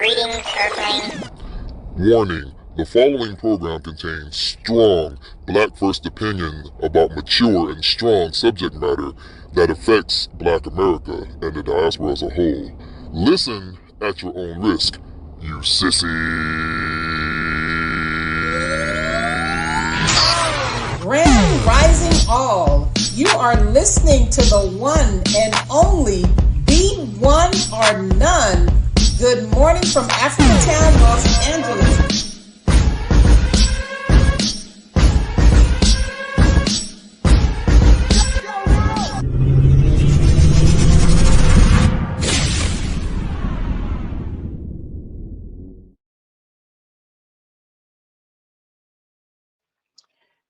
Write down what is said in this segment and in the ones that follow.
Greetings, Earthlings. Warning: the following program contains strong Black First opinions about mature and strong subject matter that affects Black America and the diaspora as a whole. Listen at your own risk, you sissy. Grand Rising All, you are listening to the one and only Be One or None. Good morning from Africatown, Los Angeles.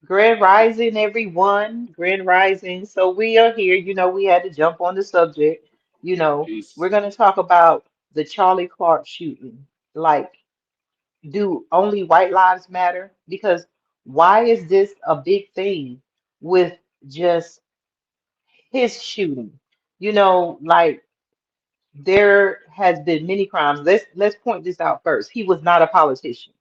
Grand Rising, everyone. Grand Rising. So we are here. We had to jump on the subject. We're going to talk about the Charlie Clark shooting. Like, do only white lives matter? Because why is this a big thing with just his shooting? Like there has been many crimes. Let's point this out first. He was not a politician.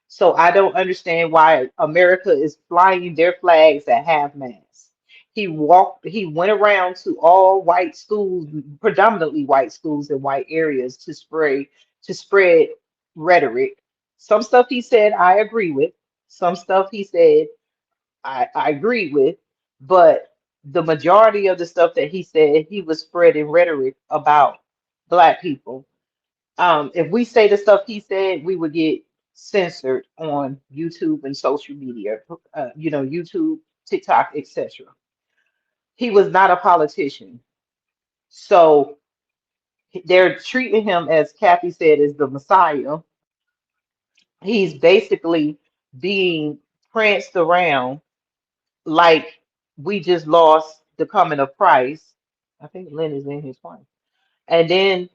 So I don't understand why America is flying their flags at half mast. He went around to all white schools, predominantly white schools in white areas to spread rhetoric. Some stuff he said I agree with. Some stuff he said I agree with, but the majority of the stuff that he said, he was spreading rhetoric about black people. If we say the stuff he said, we would get censored on YouTube and social media, YouTube, TikTok, etc. He was not a politician. So they're treating him, as Kathy said, as the Messiah. He's basically being pranced around like we just lost the coming of Christ. I think Lynn is in his point. And then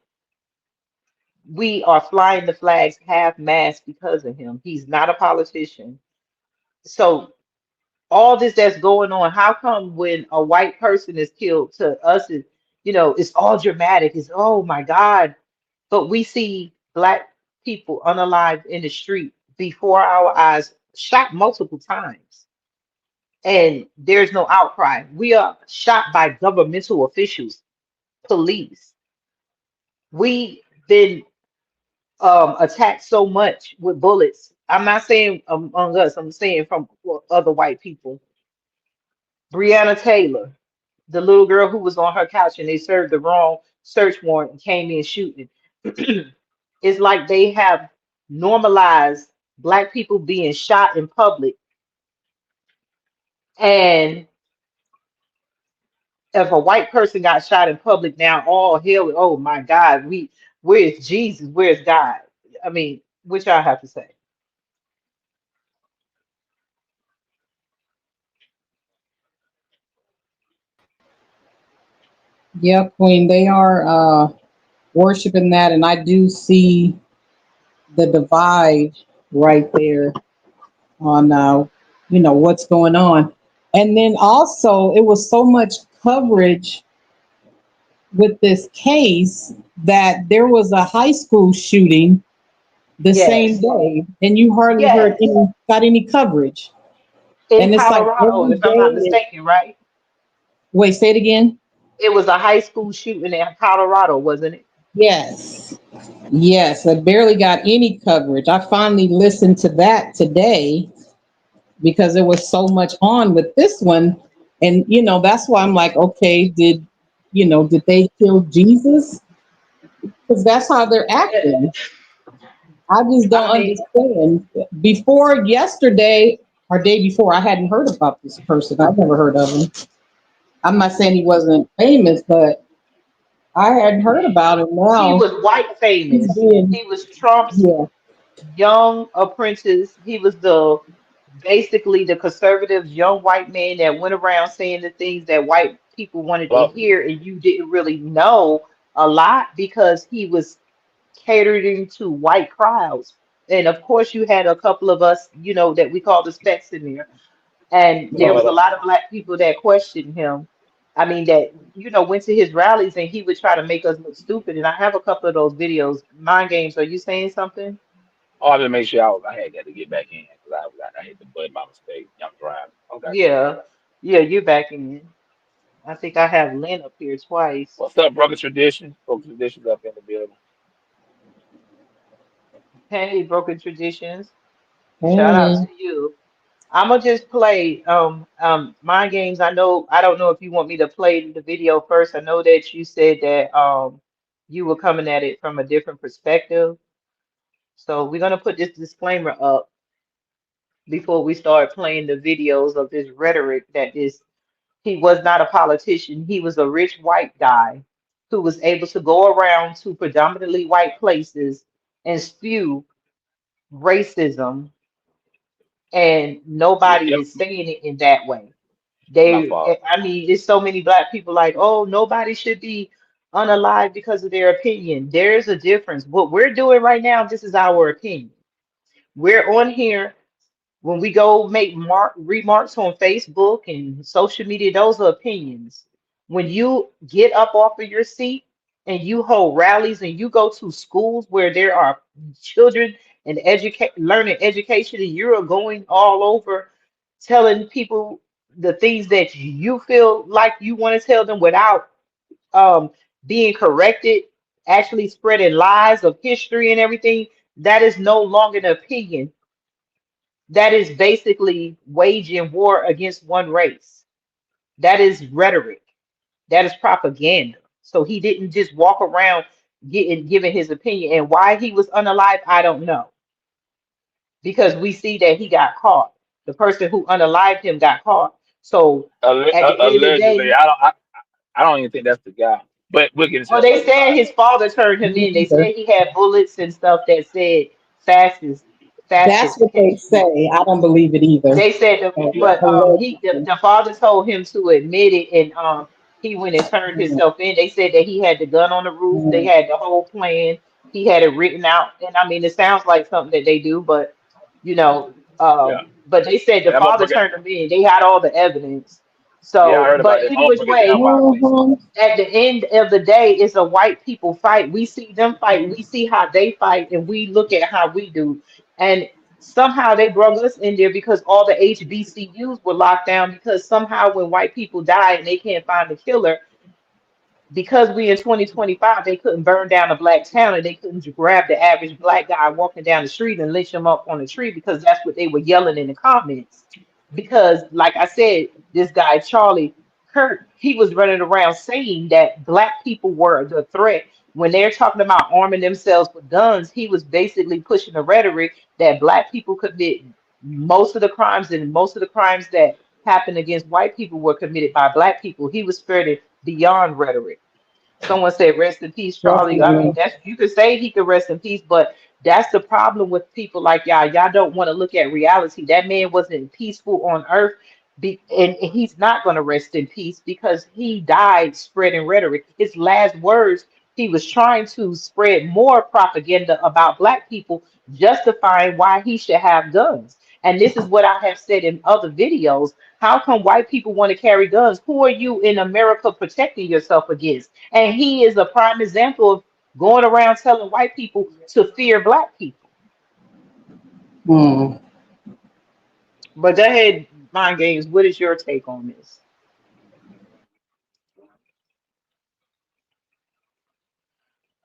we are flying the flags half mast because of him. He's not a politician. So all this that's going on, how come when a white person is killed to us is, it's all dramatic. It's oh my God. But we see black people unalived in the street before our eyes, shot multiple times. And there's no outcry. We are shot by governmental officials, police. We've been attacked so much with bullets. I'm not saying among us, I'm saying from other white people. Breonna Taylor, the little girl who was on her couch and they served the wrong search warrant and came in shooting. It's like they have normalized black people being shot in public. And if a white person got shot in public now, all hell, oh my God, where's Jesus? Where's God? I mean, which I have to say. Yep, Queen, they are worshiping that, and I do see the divide right there on what's going on. And then also it was so much coverage with this case that there was a high school shooting the same Yes, day, and you hardly heard yes. any coverage. In And it's like Colorado, every if I'm not day. mistaken, right? Wait, say it again. It was a high school shooting in Colorado, wasn't it? Yes. Yes, I barely got any coverage. I finally listened to that today because there was so much on with this one. And, that's why I'm like, okay, did they kill Jesus? Because that's how they're Eh, acting. I just don't I mean, understand. Before yesterday or day before, I hadn't heard about this person. I've never heard of him. I'm not saying he wasn't famous, but I hadn't heard about him. he Now was white he's famous. being, He was Trump's yeah, young apprentice. He was the basically the conservative young white man that went around saying the things that white people wanted to Well, hear, and you didn't really know a lot because he was catering to white crowds. And of course, you had a couple of us, that we call the specs in there. And there was a lot of black people that questioned him. I mean, that, went to his rallies and he would try to make us look stupid. And I have a couple of those videos. Mind games, are you saying something? Oh, I just make sure I had got to get back in because I hit the button by mistake. I'm driving. Okay. Yeah. Yeah, you're back in. I think I have Lynn up here twice. What's up, Broken Tradition? Broken Traditions up in the building. Hey, Broken Traditions. Shout out Hey. to you. I'm gonna just play mind games. I don't know if you want me to play the video first. I know that you said that you were coming at it from a different perspective. So we're gonna put this disclaimer up before we start playing the videos of this rhetoric that is he was not a politician. He was a rich white guy who was able to go around to predominantly white places and spew racism, and Yeah, nobody yep. is saying it in that way. My fault. I mean, there's so many black people like, oh, nobody should be unalive because of their opinion. There's a difference. What we're doing right now, this is our opinion. We're on here when we go make remarks on Facebook and social media, those are opinions. When you get up off of your seat and you hold rallies and you go to schools where there are children and learning education, and you're going all over telling people the things that you feel like you want to tell them without um, being corrected, actually spreading lies of history and everything, that is no longer an opinion. That is basically waging war against one race. That is rhetoric. That is propaganda. So he didn't just walk around giving his opinion. And why he was unalive, I don't know. Because we see that he got caught. The person who unalived him got caught. So at the end of the Allegedly, day, I don't even think that's the guy. But we'll get into oh, that they later. All said right. his father turned him Me in. They either. said he had bullets and stuff that said fascist, That's fascist what they history. say. I don't believe it either. They said, Uh, but allegedly. the father told him to admit it, and he went and turned Mm, himself in. They said that he had the gun on the roof. They mm, had the whole plan. He had it written out, and I mean, it sounds like something that they do, but you know, Yeah. but they said the And I'm gonna father break it. turned him in. They had all the evidence. Yeah, I So, heard about but it. I'm any gonna which break it down way, by place. mhm, at the end of the day, it's a white people fight. We see them fight, we see how they fight, and we look at how we do. And somehow they brought us in there because all the HBCUs were locked down because somehow when white people die and they can't find the killer, because we in 2025, they couldn't burn down a black town and they couldn't grab the average black guy walking down the street and lynch him up on a tree because that's what they were yelling in the comments. Because, like I said, this guy, Charlie Kirk, he was running around saying that black people were the threat. When they're talking about arming themselves with guns, he was basically pushing the rhetoric that black people commit most of the crimes, and most of the crimes that happened against white people were committed by black people. He was spreading beyond rhetoric. Someone said, "Rest in peace, Charlie." I mean, definitely. that's, you could say he could rest in peace, but that's the problem with people like y'all. Y'all don't want to look at reality. That man wasn't peaceful on earth, and he's not going to rest in peace because he died spreading rhetoric. His last words, he was trying to spread more propaganda about black people, justifying why he should have guns. And this is what I have said in other videos. How come white people want to carry guns? Who are you in America protecting yourself against? And he is a prime example of going around telling white people to fear black people. Mm. But go ahead, mind games. What is your take on this?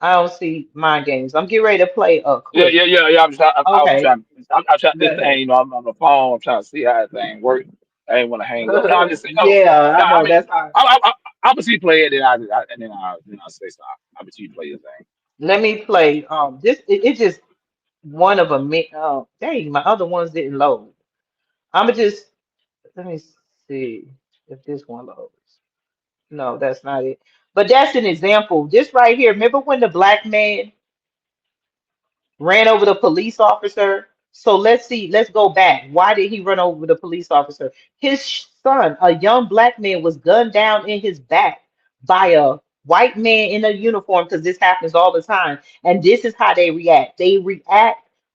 I don't see mind games. I'm getting ready to play a Yeah, clip. yeah, yeah, yeah. I was Okay, trying. I'm trying go this thing. ahead. I'm on the phone. I'm trying to see how that thing works. I ain't want to hang up. No, I'm just saying. No, Yeah, no. I I know mean, that's hard. I'm gonna see you play it, then I say something. I'm gonna see you play the thing. Let me play. This it's just one of them. Dang, my other ones didn't load. I'm gonna just let me see if this one loads. No, that's not it. But that's an example. This right here. Remember when the black man ran over the police officer? So let's see, let's go back. Why did he run over the police officer? His son, a young black man, was gunned down in his back by a white man in a uniform, because this happens all the time. And this is how they react.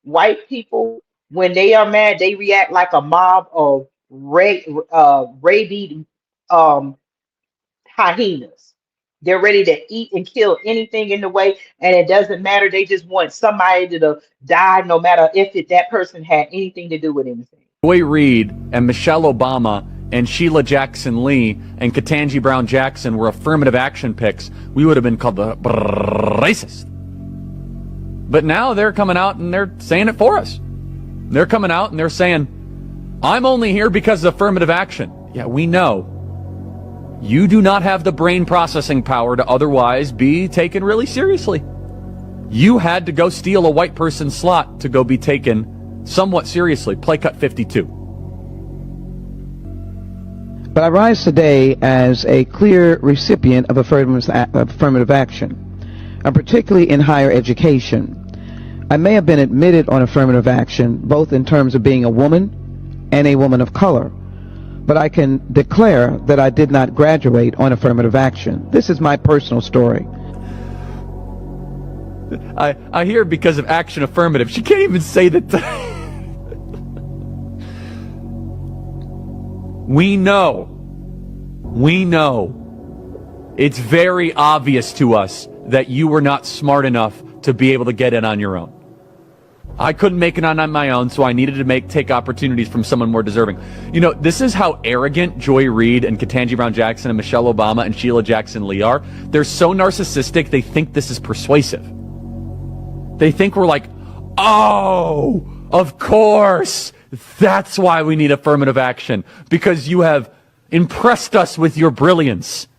White people, when they are mad, they react like a mob of rabid, um, hyenas. They're ready to eat and kill anything in the way, and it doesn't matter. They just want somebody to die, no matter if that person had anything to do with anything. Joy Reid and Michelle Obama and Sheila Jackson Lee and Ketanji Brown Jackson were affirmative action picks, we would have been called the racist. But now they're coming out and they're saying it for us. They're coming out and they're saying, I'm only here because of affirmative action. Yeah, we know. You do not have the brain processing power to otherwise be taken really seriously. You had to go steal a white person's slot to go be taken somewhat seriously. Play cut 52. But I rise today as a clear recipient of affirmative action, and particularly in higher education. I may have been admitted on affirmative action, both in terms of being a woman and a woman of color, but I can declare that I did not graduate on affirmative action. This is my personal story. I hear because of action affirmative. She can't even say that. We know. It's very obvious to us that you were not smart enough to be able to get in on your own. I couldn't make it on my own, so I needed to take opportunities from someone more deserving. You know, this is how arrogant Joy Reid and Ketanji Brown Jackson and Michelle Obama and Sheila Jackson Lee are. They're so narcissistic, they think this is persuasive. They think we're like, oh, of course, that's why we need affirmative action, because you have impressed us with your brilliance.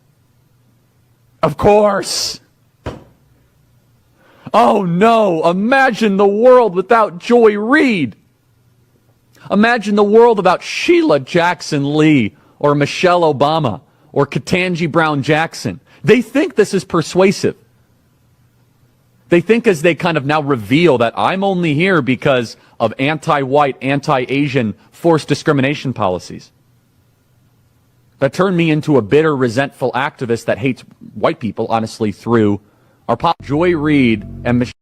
Of course. Oh no, imagine the world without Joy Reid. Imagine the world without Sheila Jackson Lee or Michelle Obama or Ketanji Brown Jackson. They think this is persuasive. They think as they kind of now reveal that I'm only here because of anti-white, anti-Asian forced discrimination policies that turned me into a bitter, resentful activist that hates white people, honestly, through our pop. Joy Reid and Michelle.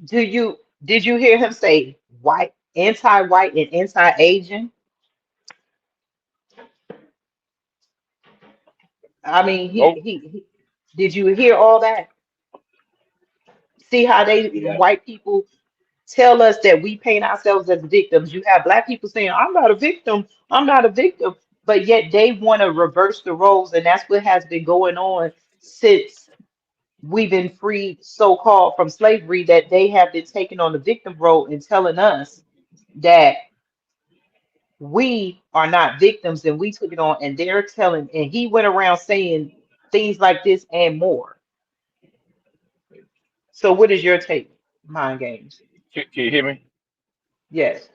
Did you hear him say white, anti-white and anti-Asian? I mean, Nope. he did you hear all that? See how they Yeah. white people tell us that we paint ourselves as victims. You have black people saying, I'm not a victim, I'm not a victim, but yet they want to reverse the roles, and that's what has been going on since we've been freed, so-called, from slavery, that they have been taking on the victim role and telling us that we are not victims and we took it on, and they're telling, and he went around saying things like this and more. So what is your take, Mind Games? Can you hear me? Yes.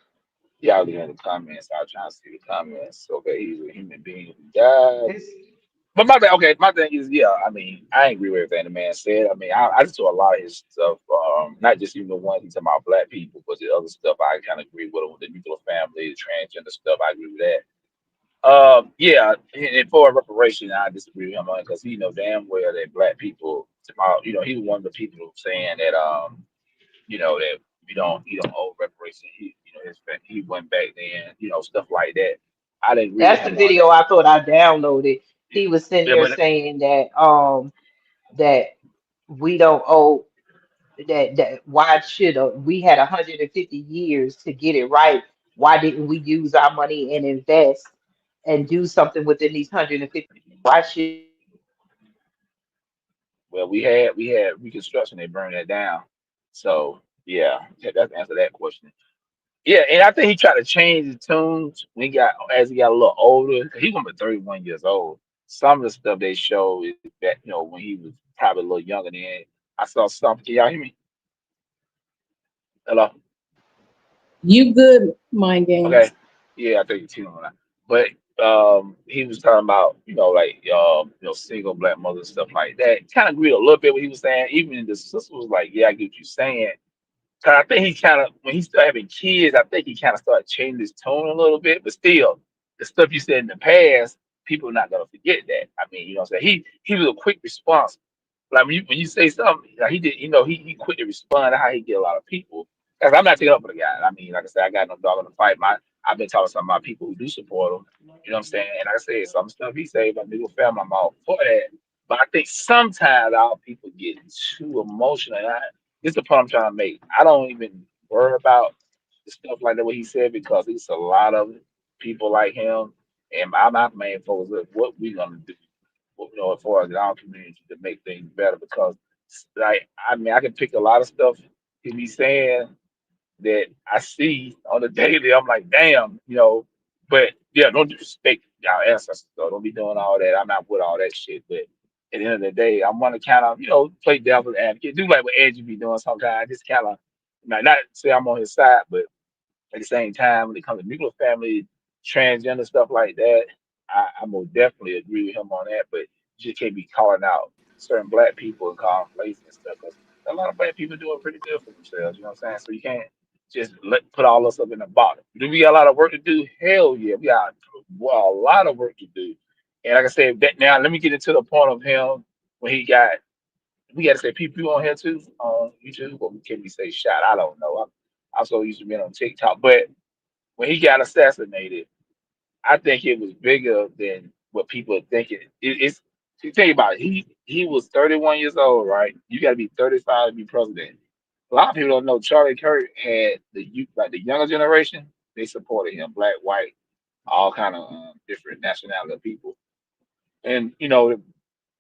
Yeah, I was looking at the comments. I was trying to see the comments. Okay, he's a human being who died. It's, But my bad. Okay, my thing is, yeah. I mean, I agree with everything the man said. I mean, I just saw a lot of his stuff. Not just even the ones he talking about black people, but the other stuff. I kind of agree with him, with the nuclear family, the transgender stuff. I agree with that. Yeah, and for reparation, I disagree with him on because he know damn well that black people, he was one of the people saying that, that he don't owe reparation. He went back then, stuff like that. I didn't agree with that's the him on video that. I thought I downloaded. He was sitting Yeah, there but saying that we don't owe that why should we had 150 years to get it right? Why didn't we use our money and invest and do something within these 150? Why should well, we had Reconstruction. They burned that down. So yeah, that's the answer to that question. Yeah, and I think he tried to change his tunes when he got a little older. 'Cause he was 31 years old. Some of the stuff they show is that when he was probably a little younger than. I saw something. Can y'all hear me? Hello. You good, Mind Okay. Games? Yeah, I think it's on that. But he was talking about like single black mothers stuff like that. Kind of agreed a little bit what he was saying. Even the sister was like, "Yeah, I get what you're saying." Cause I think he kind of when he started having kids, I think he kind of started changing his tone a little bit. But still, the stuff you said in the past, people are not gonna forget that. I mean, what I'm saying, he was a quick response. Like when you say something, like he did, he quick to respond to how he get a lot of people. 'cause I'm not taking up for the guy. I mean, like I said, I got no dog in the fight. I've been talking to some of my people who do support him. You know what I'm saying? And like I said, some stuff he say about nigga family, I'm all for that. But I think sometimes our people get too emotional. And this is the point I'm trying to make. I don't even worry about the stuff like that what he said because it's a lot of people like him. And my main focus is what we gonna do, as far as our community to make things better. Because like I mean, I can pick a lot of stuff he be saying that I see on the daily. I'm like, damn. But yeah, don't disrespect our ancestors. Though. Don't be doing all that. I'm not with all that shit. But at the end of the day, I want to kind of, play devil's advocate. Do like what Edgy be doing sometimes. Just kind of, not say I'm on his side, but at the same time, when it comes to nuclear family, transgender stuff like that, I most definitely agree with him on that. But you just can't be calling out certain black people and calling places and stuff because a lot of black people doing pretty good for themselves. You know what I'm saying? So you can't just put all this up in the box. Do we got a lot of work to do? Hell yeah, we got a lot of work to do. And like I said, that now let me get into the point of him when he got. We got to say people on here too on YouTube, or can we say shot? I don't know. I'm so used to being on TikTok, but when he got assassinated, I think it was bigger than what people are thinking. It's you think about it, he was 31 years old, right? You got to be 35 to be president. A lot of people don't know Charlie Kirk had the youth, like the younger generation. They supported him, black, white, all kind of different nationality of people, and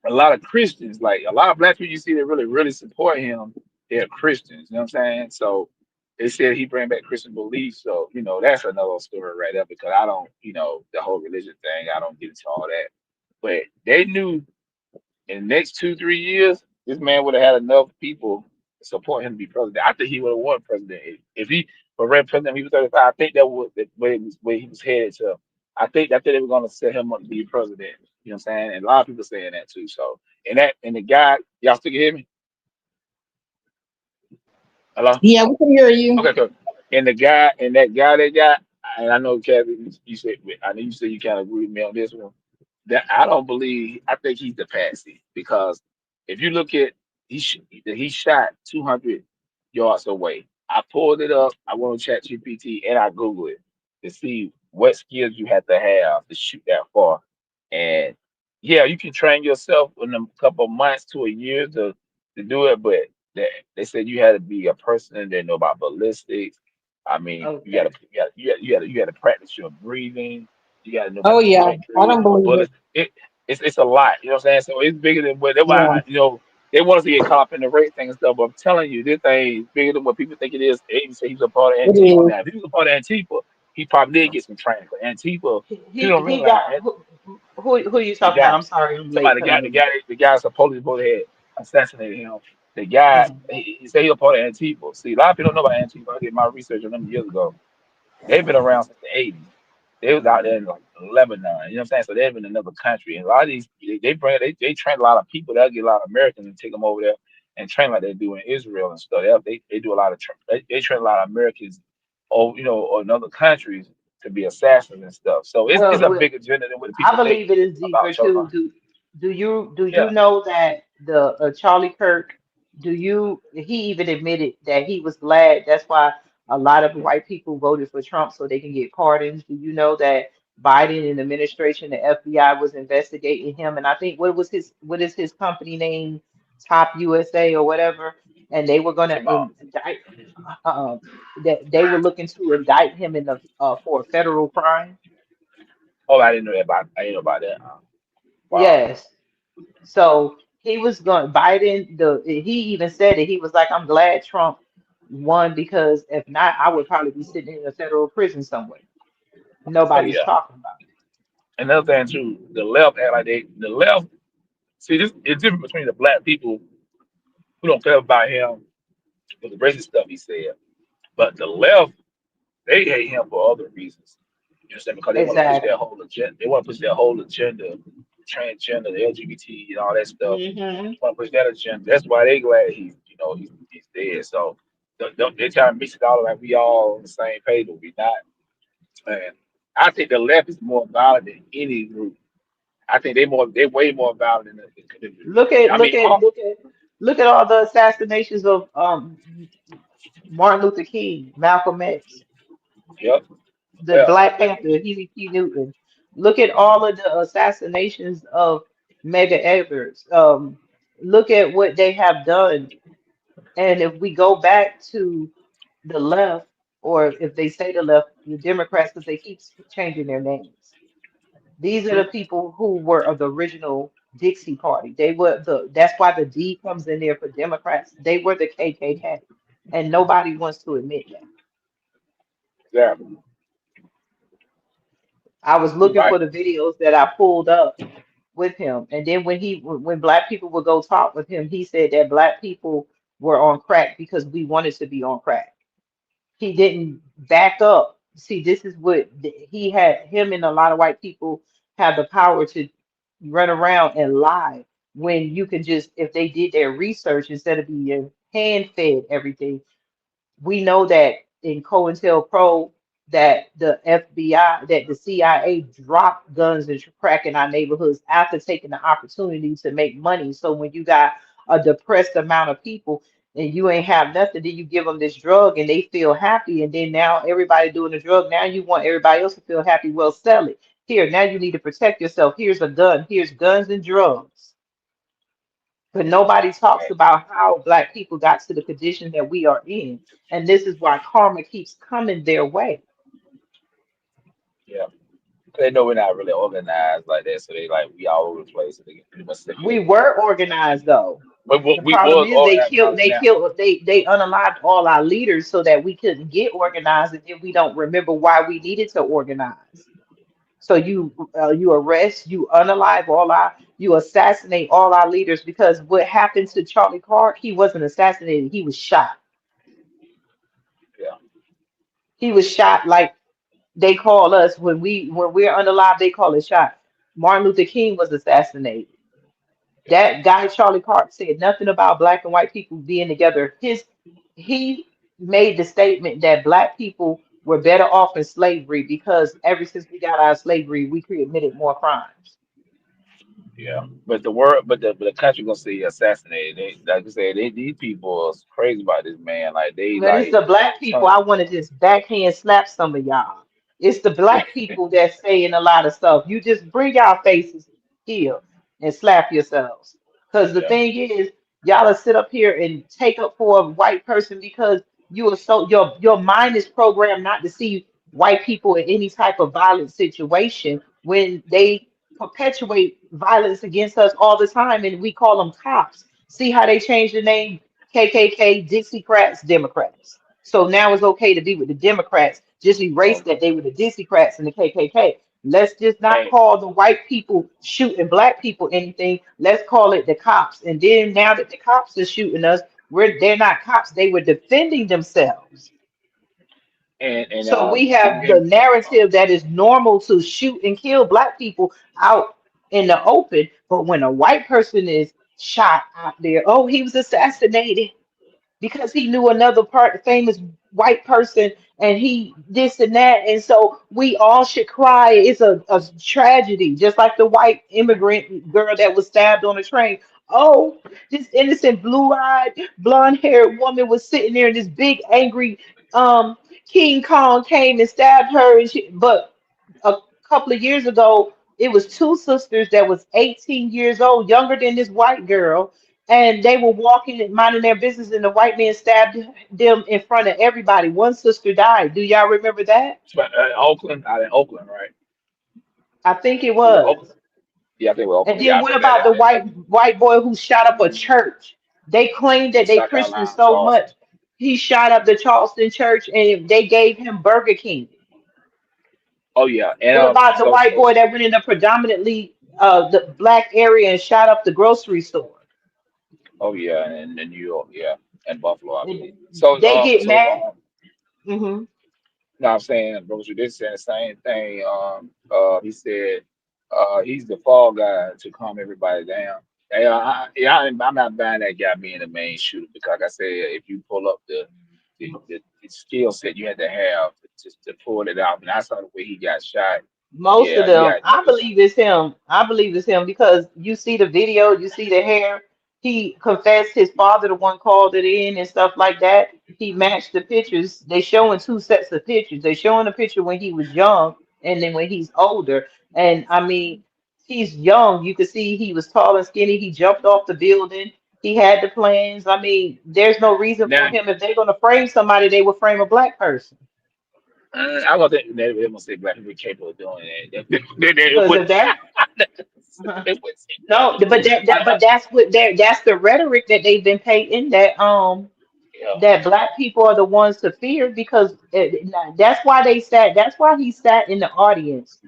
a lot of Christians, like a lot of black people you see that really, really support him, they're Christians. You know what I'm saying? So they said he bring back Christian beliefs. So, that's another story right there because I don't, the whole religion thing, I don't get into all that. But they knew in the next 2, 3 years, this man would have had enough people to support him to be president. I think he would have won president if he were ran president. When he was 35. I think that was the way where he was headed to. I think they were going to set him up to be president. You know what I'm saying? And a lot of people saying that too. So and the guy, y'all still can hear me? Hello? Yeah, we can hear you. Okay, cool. And that guy they got, and I know Kevin, you said I know you said you kind of agree with me on this one. That I don't believe. I think he's the patsy because if you look at he shot 200 yards away. I pulled it up. I went on ChatGPT and I Googled it to see what skills you have to shoot that far. And yeah, you can train yourself in a couple of months to a year to do it, but they said you had to be a person that know about ballistics. I mean, Okay. you got to practice your breathing. You got to know Oh about yeah, I trajectory, don't believe it. bullets. It's a lot. You know what I'm saying? So it's bigger than what. That's why Yeah, they want us to get caught up in the race thing and stuff. But I'm telling you, this thing is bigger than what people think it is. They even say he's a part of it Antifa. is. Now, if he was a part of Antifa, he probably did get some training. But Antifa, people don't He got realize who you the talking about? guy. I'm sorry, I'm late Somebody, coming in. the guy supposedly had assassinated him. The guy, Mhm. he said he was part of Antifa. See, a lot of people don't know about Antifa. I did my research on them years ago. They've been around since the 80s. They was out there in like Lebanon, you know what I'm saying? So they've been in another country. And a lot of these, they train a lot of people. They'll get a lot of Americans and take them over there and train like they do in Israel and stuff. They do a lot of, they train a lot of Americans, or in other countries to be assassins and stuff. So it's Well, a well, big agenda than what I people think believe it is about deeper Charlie. too. Do you Yeah, know that the Charlie Kirk? He even admitted that he was glad. That's why a lot of white people voted for Trump so they can get pardons. Do you know that Biden and the administration, the FBI was investigating him, and I think what is his company name, Top USA or whatever, and they were going to Jamal. indict uh, that they were looking to indict him in the for a federal crime. Oh, I didn't know about that. Wow. Yes. So he was going Biden, he even said it. He was like, I'm glad Trump won because if not, I would probably be sitting in a federal prison somewhere. Oh Nobody's yeah. talking about Another thing too, the left act like the left. See, this it's different between the black people who don't care about him for the racist stuff he said, but the left they hate him for other reasons. You understand? Because it. they want to push their Exactly. whole agenda. They want to push their whole agenda, transgender, the LGBT, and all that stuff. Hmm. They want to push that agenda. That's why they glad he's dead. So they try to mix it all like we all on the same page, but we not. And I think the left is more violent than any group. I think they way more violent than the. Look at I mean, look at look at look at all the assassinations of Martin Luther King, Malcolm X, Yep. the Yeah. Black Panther, Huey P. Newton. Look at all of the assassinations of mega Evers. Look at what they have done. And if we go back to the left, or if they say the left, the Democrats, because they keep changing their names. These are the people who were of the original Dixie Party. They were that's why the D comes in there for Democrats. They were the KKK. And nobody wants to admit that. Exactly. I was You're looking right. for the videos that I pulled up with him. And then when black people would go talk with him, he said that black people were on crack because we wanted to be on crack. He didn't back up. See, this is what he had. Him and a lot of white people have the power to run around and lie when you can just, if they did their research instead of being hand fed everything. We know that in COINTELPRO that the FBI, that the CIA dropped guns and crack in our neighborhoods after taking the opportunity to make money. So when you got a depressed amount of people and you ain't have nothing, then you give them this drug and they feel happy. And then now everybody doing the drug. Now you want everybody else to feel happy. Well, sell it. Here, now you need to protect yourself. Here's a gun. Here's guns and drugs. But nobody talks about how black people got to the condition that we are in. And this is why karma keeps coming their way. Yeah. They know we're not really organized like that, so they like we all over the place. So they get pretty much We stimulated. were organized though. But The we problem was is organized now. they unalived all our leaders so that we couldn't get organized, and then we don't remember why we needed to organize. So you arrest, you unalive all our, you assassinate all our leaders because what happened to Charlie Kirk, he wasn't assassinated, he was shot. Yeah. He was shot like they call us when we're unalive, they call it shot. Martin Luther King was assassinated. Yeah. That guy Charlie Kirk said nothing about black and white people being together. He made the statement that black people were better off in slavery because ever since we got out of slavery, we committed more crimes. Yeah. But the world, but the country gonna say assassinated. They, like you said, these people are crazy about this man. Like they But it's like the black people some. I want to just backhand slap some of y'all. It's the black people that's saying a lot of stuff. You just bring y'all faces here and slap yourselves. Because the Yeah. thing is, y'all will sit up here and take up for a white person because you are so your mind is programmed not to see white people in any type of violent situation when they perpetuate violence against us all the time and we call them cops. See how they changed the name KKK, Dixiecrats, Democrats. So now it's okay to be with the Democrats. Just erase Oh, that they were the Dixiecrats and the KKK. Let's just not and call the white people shooting black people anything. Let's call it the cops. And then now that the cops are shooting us, they're not cops. They were defending themselves. and So we have the and narrative that is normal to shoot and kill black people out in the open. But when a white person is shot out there, oh, he was assassinated because he knew another famous white person and he this and that, and so we all should cry. It's a tragedy, just like the white immigrant girl that was stabbed on a train. Oh, this innocent blue-eyed blonde-haired woman was sitting there and this big angry um King Kong came and stabbed her, and but a couple of years ago it was two sisters that was 18 years old, younger than this white girl, and they were walking and minding their business, and the white man stabbed them in front of everybody. One sister died. Do y'all remember that? Oakland, out in Oakland, right? I think it Was it Oakland? was. Yeah, I think it was And Oakland. Yeah, then I what remember that. about the white boy who shot up a church? They claimed In that they South Christians Carolina, so Charleston. much. He shot up the Charleston church and they gave him Burger King. Oh yeah, and What about the white so boy that went in a predominantly the black area and shot up the grocery store? oh yeah, and in New York, yeah, and Buffalo, I And believe. So they get mad. um, Hmm. no, I'm saying Bruce, you did say the same thing. He said he's the fall guy to calm everybody down. I'm not buying that guy being the main shooter because, like I said, if you pull up the skill set you had to have to pull it out, and I saw the way he got shot. Most of Yeah, he them, had I believe it's him. I believe it's him because you see the video, you see the hair. He confessed his father, the one called it in and stuff like that. He matched the pictures. They showing two sets of pictures. They showing a picture when he was young and then when he's older. And I mean, he's young. You could see he was tall and skinny. He jumped off the building. He had the plans. I mean, there's no reason for Now, him. If they're gonna frame somebody, they would frame a black person. I don't think they gonna say black people capable of doing that. They Because would. if that They would say that. no, but but that's what that's the rhetoric that they've been painting Yeah, that black people are the ones to fear because that's why they sat. That's why he sat in the audience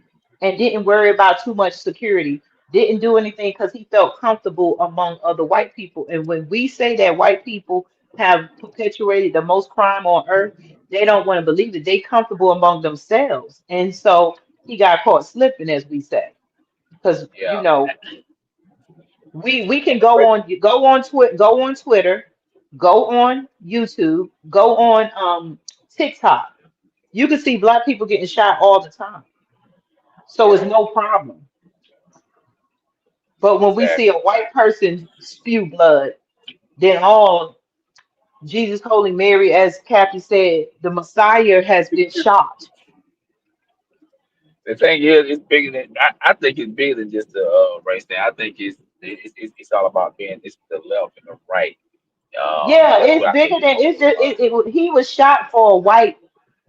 and didn't worry about too much security. Didn't do anything because he felt comfortable among other white people. And when we say that white people have perpetuated the most crime on earth, they don't want to believe it. They comfortable among themselves, and so he got caught slipping, as we say, because yeah. we can But go on Twitter, go on YouTube, go on TikTok. You can see black people getting shot all the time. So it's yeah, no problem. But when we see a exactly. white person spew blood, then all Jesus, Holy Mary, as Kathy said, the Messiah has been shot. The thing is, it's bigger than. I think it's bigger than just the race thing. I think it's all about being it's the left and the right. Yeah, That's it's what I think bigger it's than more it's so just about. he was shot for a white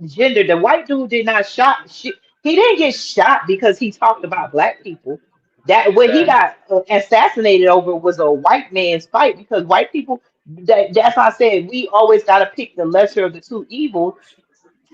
gender. The white dude did not shot. He didn't get shot because he talked about black people. That what he Exactly. got assassinated over was a white man's fight because white people. That's why I said we always got to pick the lesser of the two evils.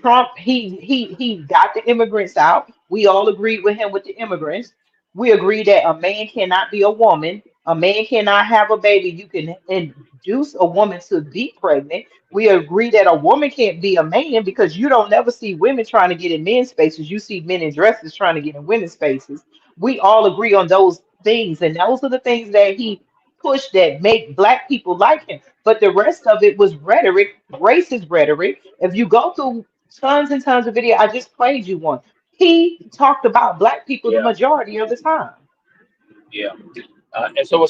Trump, he got the immigrants out. We all agreed with him with the immigrants. We agreed that a man cannot be a woman. A man cannot have a baby. You can induce a woman to be pregnant. We agree that a woman can't be a man because you don't never see women trying to get in men's spaces. You see men in dresses trying to get in women's spaces. We all agree on those things, and those are the things that he pushed that make black people like him. But the rest of it was rhetoric, racist rhetoric. If you go through tons and tons of video. I just played you one. He talked about black people the Yeah, majority of the time. yeah. And so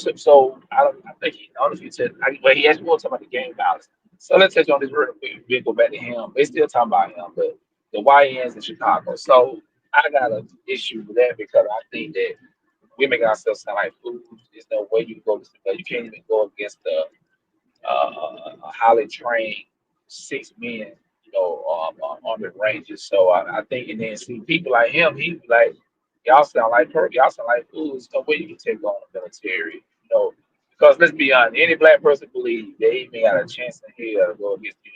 I think he honestly said. Well, he asked me talking about the game balance. So let's touch on this real quick. We go back to him. They still talking about him, but the YNs in Chicago. So I got an issue with that because I think that we make ourselves sound like fools. There's no way you can go. You can't even go against the a highly trained 6 men, on the ranges. So I think, and then see people like him, he be like, y'all sound like Kirk, y'all sound like fools. No way you can take on the military, because let's be honest, any black person believe they even got a chance in hell to go against you.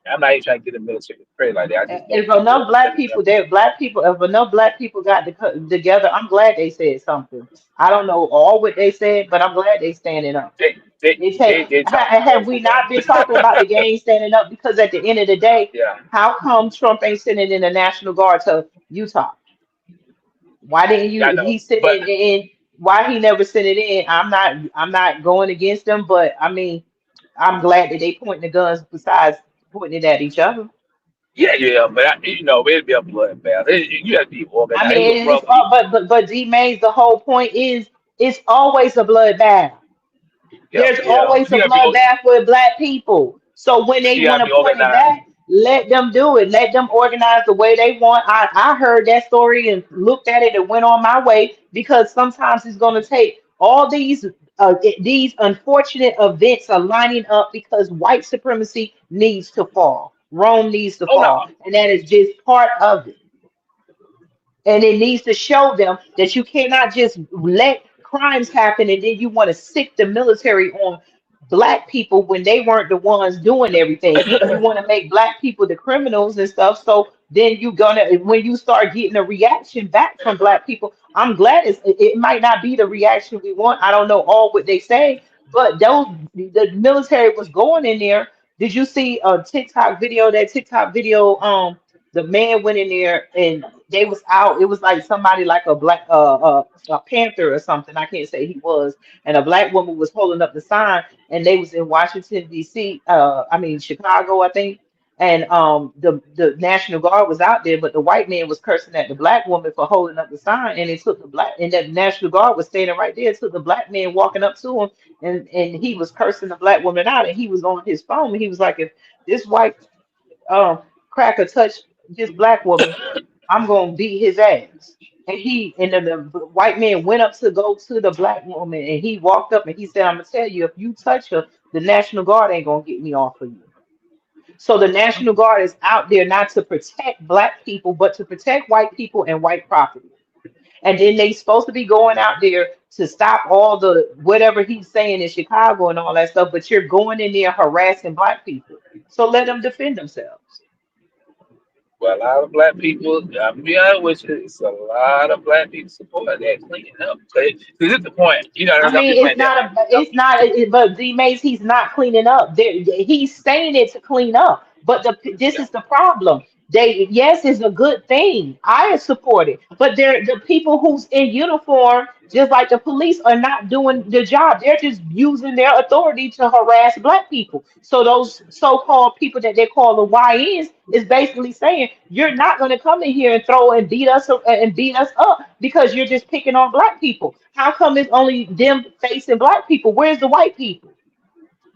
I'm not even trying to get the military credit like that. I just know If people enough black that people, there, black people, if enough black people got together, I'm glad they said something. I don't know all what they said, but I'm glad they standing up. they they It take, they, they talk too have much we for not been them. talking about the gang standing up? Because at the end of the day, Yeah, how come Trump ain't sending in the National Guard to Utah? Why didn't you? I If know, he sent but it in, why he never sent it in? I'm not going against them, but I mean, I'm glad that they pointing the guns besides pointing it at each other. yeah, yeah, but it'd be a bloodbath. You have to be I organized. Hey, look, mean, it's brother. all, but D Mays, the whole point is it's always a bloodbath. Yeah, There's yeah, always but you a gotta be. bloodbath with black people. So when they You want gotta to be point it organized. back, let them do it. Let them organize the way they want. I heard that story and looked at it and went on my way because sometimes it's going to take all these unfortunate events are lining up because white supremacy needs to fall. Rome needs to Oh no, fall, and that is just part of it. And it needs to show them that you cannot just let crimes happen and then you want to sick the military on black people when they weren't the ones doing everything. You want to make black people the criminals and stuff. So then you gonna when you start getting a reaction back from black people, I'm glad it might not be the reaction we want. I don't know all what they say, but the military was going in there. Did you see a TikTok video? That TikTok video, the man went in there and they was out. It was like somebody like a panther or something. I can't say he was, and a black woman was holding up the sign, and they was in Washington D.C. I mean Chicago, I think. And the National Guard was out there, but the white man was cursing at the black woman for holding up the sign, and it took the black and the National Guard was standing right there. It took the black man walking up to him, and he was cursing the black woman out, and he was on his phone, and he was like, if this white cracker touched this black woman, I'm gonna beat his ass. And then the white man went up to go to the black woman, and he walked up and he said, I'm gonna tell you, if you touch her, the National Guard ain't gonna get me off of you. So the National Guard is out there not to protect black people, but to protect white people and white property. And then they supposed to be going out there to stop all the whatever he's saying in Chicago and all that stuff, but you're going in there harassing black people. So let them defend themselves. Well, a lot of black people, I'm be honest with you, it's a lot of black people support that cleaning up. Because it's the point, I I'm just mean, playing that. it's not, but D Mays, he's not cleaning up. He's saying it to clean up. But this Yeah. is the problem. Yes, it's a good thing. I support it. But the people who's in uniform, just like the police, are not doing the job. They're just using their authority to harass black people. So those so-called people that they call the YNs is basically saying, you're not going to come in here and throw and beat us up because you're just picking on black people. How come it's only them facing black people? Where's the white people?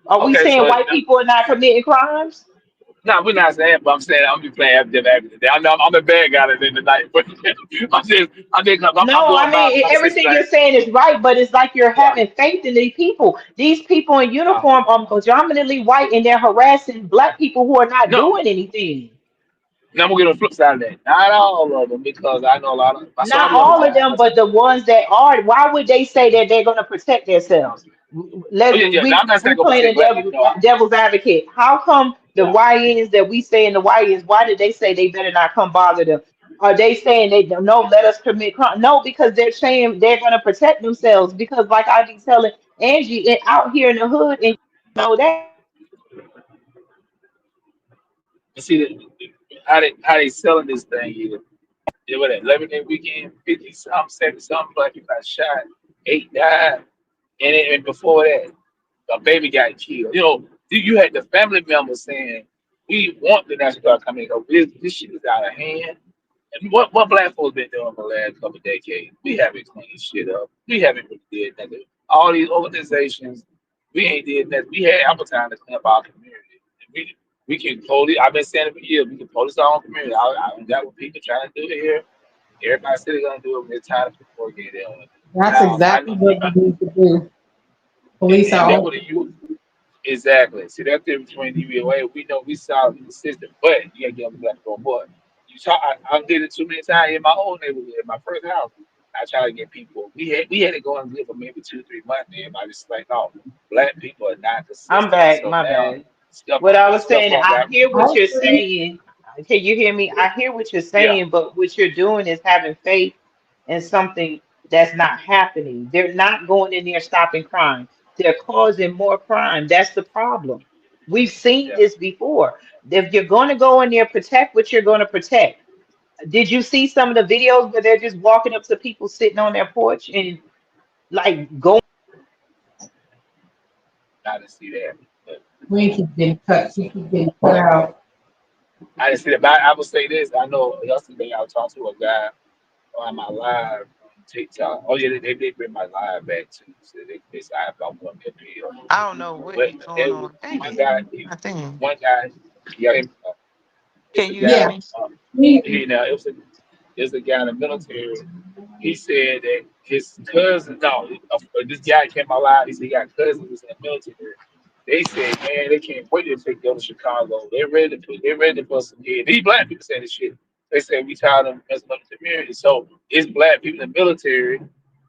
Are we Okay, saying so white people are not committing crimes? no, we're not saying, but I'm saying I'm just playing after the I know I'm a bad guy at the end of the night, but I'm No, going I by mean, my sister everything like, you're saying is right, but it's like you're yeah. having faith in these people. These people in Uh, uniform are predominantly white, and they're harassing black people who are not no, doing anything. now I'm gonna get on the flip side of that. Not all of them, because I know a lot of my son Not be on the all of side. them, but the ones that are. Why would they say that they're going to protect themselves? Oh yeah, yeah. Now I'm not We saying go playing the protect black people. No, devil's advocate. How come the yeah. YNs that we say in the YNs? Why did they say they better not come bother them? Are they saying they don't no let us commit crime? No, because they're saying they're going to protect themselves. Because like I be telling Angie, out here in the hood, and you know that You see how they selling this thing here. It was 11 day weekend, 50 something, 70 something black people got shot, 8 died, and before that, a baby got killed. You had the family members saying, "We want the National Guard coming. This shit is out of hand." And what black folks been doing for the last couple of decades? We haven't cleaned shit up. We haven't really did nothing. All these organizations, we ain't did nothing. We had ample time to clean up our community. We can police. I've been saying it for years. We can police our own community. I don't got what people trying to do here. Everybody said they're gonna do it when it's time to people get there. That's Now I exactly know, what we need to do. Police and our that own. what you exactly. See that difference between DVOA. We know we solid in the system, but you gotta get on the black on board. I did it too many times in my own neighborhood, in my first house. I try to get people. We had to go and live for maybe 2 3 months. And everybody just like, no, black people are not I'm consistent. back. So My now bad. stuff What I was stuff saying, on I got hear I what you're agree. saying. Can you hear me? I hear what you're yeah saying, but what you're doing is having faith in something that's not happening. They're not going in there stopping crime. They're causing more crime. That's the problem. We've seen yeah. this before. If you're going to go in there, protect what you're going to protect. Did you see some of the videos where they're just walking up to people sitting on their porch and like going? I didn't see that. But We keep getting cut. She keep getting cut out. I didn't see that. But I would say this. I know yesterday I was talking to a guy on my live on TikTok. Oh yeah, they did bring my live back too. So they said I'm going to appeal. I don't know what But is going there was on. Dang one it. guy. I think. One guy. Yeah, it's Can a you hear guy. Yeah. me? We, It was a guy in the military. He said that his cousin. No, this guy came out loud. He said he got cousins in the military. They said, man, they can't wait to go to Chicago. They're ready to put some head. These black people saying this shit. They say we tired of messing up the community. So it's black people in the military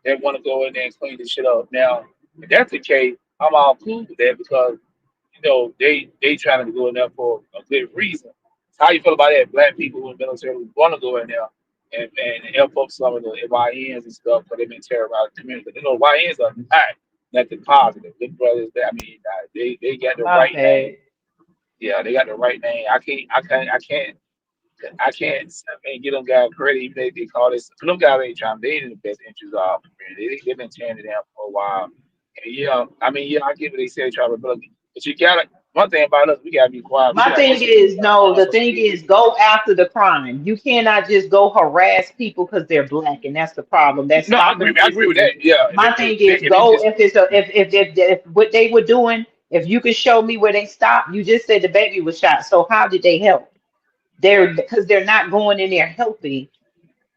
that want to go in there and clean this shit up. Now, if that's the case, I'm all cool with that because they trying to go in there for a good reason. So how you feel about that? Black people who in the military who want to go in there and help up some of the YNs and stuff, but they've been terrorizing the community. You know, YNs are not nothing positive. The brothers, they got the My right name. bad. Yeah, they got the right name. I can't get them guys credit even if they call this. Them guys ain't trying. They ain't in the best interest of our community. They've been tearing it down for a while. And yeah, I mean, yeah, I get what they say, try to build, but you gotta. one thing about us, we gotta be quiet. We My gotta thing listen to is, no, the us thing is, go after the crime. You cannot just go harass people because they're black, and that's the problem. That's No, stopping I agree with racism. that. Yeah, My thing is, if it go just if it's a if what they were doing. If you can show me where they stopped, you just said the baby was shot. So how did they help? They're because they're not going in there helping.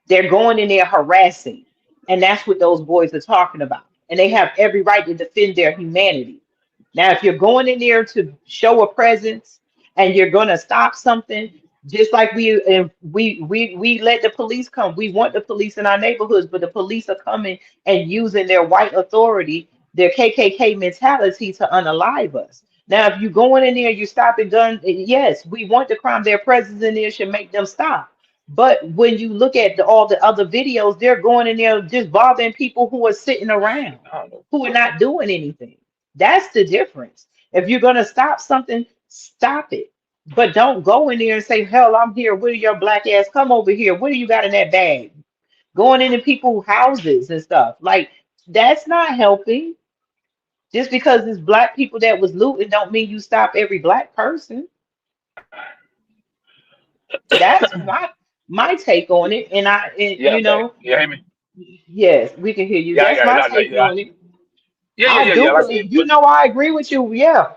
They're going in there harassing. And that's what those boys are talking about. And they have every right to defend their humanity. Now, if you're going in there to show a presence and you're going to stop something, just like we let the police come. We want the police in our neighborhoods, but the police are coming and using their white authority, their KKK mentality to unalive us. Now, if you're going in there, you're stopping guns. Yes, we want the crime. Their presence in there should make them stop. But when you look at all the other videos, they're going in there just bothering people who are sitting around, I don't know. who are not doing anything. That's the difference. If you're going to stop something, stop it. But don't go in there and say, hell, I'm here. What are your black ass? Come over here. What do you got in that bag? Going into people's houses and stuff. Like, that's not helping. Just because it's black people that was looting don't mean you stop every black person. That's my take on it. And Yeah, back. Yeah, hear me? yes, we can hear you. Yeah, I That's got it. my No, no, take yeah, on it. I yeah. do Like I said, believe, but I agree with you. Yeah.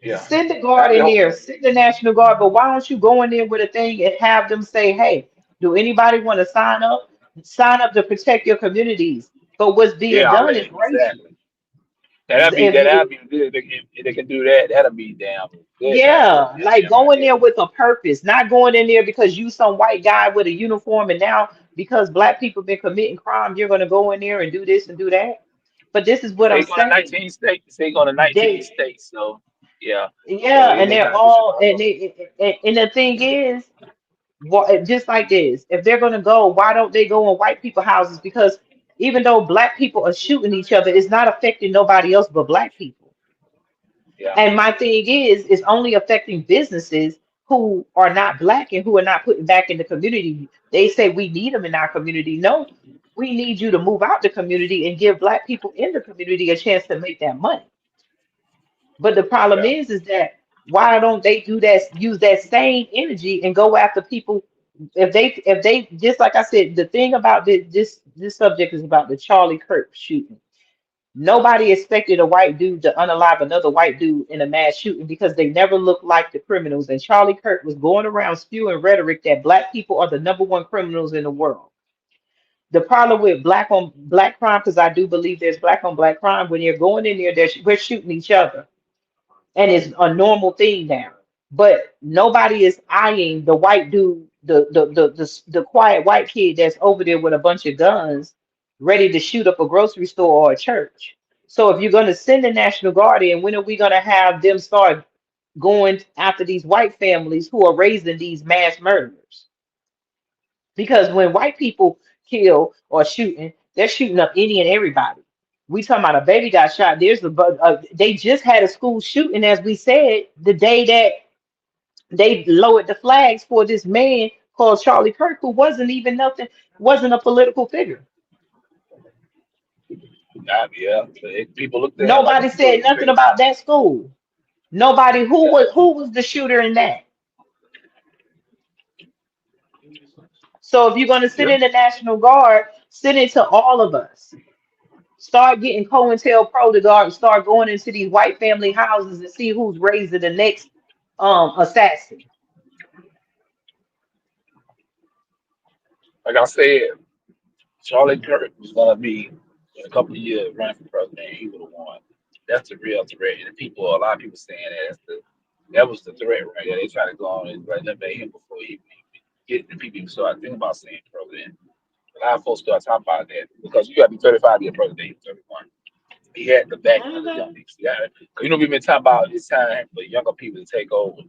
yeah, Send the I guard be in hoping. there, send the National Guard, but why don't you go in there with a thing and have them say, hey, do anybody want to sign up? Sign up to protect your communities. But what's being Yeah, all done that is racial. exactly. That'd If be good if they can do that. That'd be damn good. Yeah, That like damn go in idea. there with a purpose, not going in there because you some white guy with a uniform and now because black people been committing crime, you're gonna go in there and do this and do that. But this is what I'm Say going to saying. 19 states. Say going to 19 They, states. So yeah. So yeah, they and they they're kind of do shit all all over. and the thing is, just like this, if they're gonna go, why don't they go in white people houses? Because even though black people are shooting each other, it's not affecting nobody else but black people. Yeah. And my thing is, it's only affecting businesses who are not black and who are not putting back in the community. They say we need them in our community. No, we need you to move out the community and give black people in the community a chance to make that money. But the problem Yeah. is that why don't they do that, use that same energy and go after people if they just like I said, the thing about this subject is about the Charlie Kirk shooting. Nobody expected a white dude to unalive another white dude in a mass shooting because they never looked like the criminals. And Charlie Kirk was going around spewing rhetoric that black people are the number one criminals in the world. The problem with black on black crime, because I do believe there's black on black crime, when you're going in there, we're shooting each other and it's a normal thing now. But nobody is eyeing the white dude, the quiet white kid that's over there with a bunch of guns, ready to shoot up a grocery store or a church. So if you're going to send the National Guard in, when are we going to have them start going after these white families who are raising these mass murderers? Because when white people kill or shooting, they're shooting up any and everybody. We talking about a baby got shot. They just had a school shooting, as we said, the day that they lowered the flags for this man called Charlie Kirk, who wasn't even nothing, wasn't a political figure. Yeah. People looked at him like a Nobody said political nothing figure. about that school. Nobody Yeah. who was the shooter in that. So if you're going to sit Yeah. in the National Guard, sit into all of us. Start getting COINTELPRO to guard and start going into these white family houses and see who's raising the next assassin. Like I said, Charlie Kirk was gonna be in a couple of years running for president. He would have won. That's the real threat. And a lot of people saying that was the threat right there. They try to go on and eliminate him before he get the people. So I think about saying president. A lot of folks start talking about that because you got to be 35 year president. He was 31. He had the backing of the young Mhm. people. Yeah, we've been talking about this time for younger people to take over.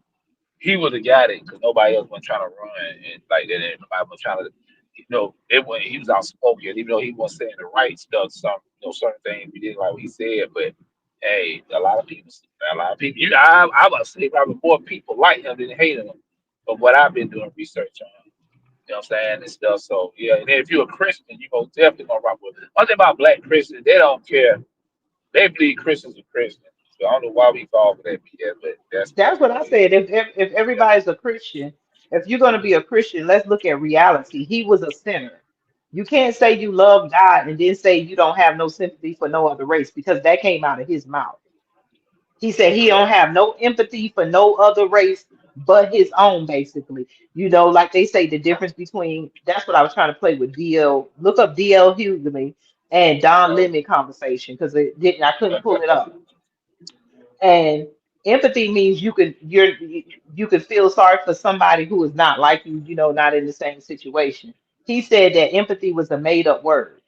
He would have got it because nobody else was trying to run and like that. And nobody was trying to, it when he was outspoken, even though he wasn't saying the right stuff, certain things we didn't like what he said. But hey, a lot of people, I would say probably more people like him than hate him. From what I've been doing research on, you know what I'm saying, and stuff. So yeah, and then if you're a Christian, you definitely gonna rock with it. One thing about black Christians, they don't care. They believe Christians are Christians. So I don't know why we fall for that BS, but That's that's what what I it is. said. If Yeah. everybody's a Christian, if you're going to be a Christian, let's look at reality. He was a sinner. You can't say you love God and then say you don't have no sympathy for no other race because that came out of his mouth. He said he don't have no empathy for no other race but his own, basically. You know, like they say, the difference between that's what I was trying to play with DL. Look up DL Hughley and Don Oh, Lemon conversation because it didn't. I couldn't pull it up. And empathy means you could feel sorry for somebody who is not like you, you know, not in the same situation. He said that empathy was a made up word.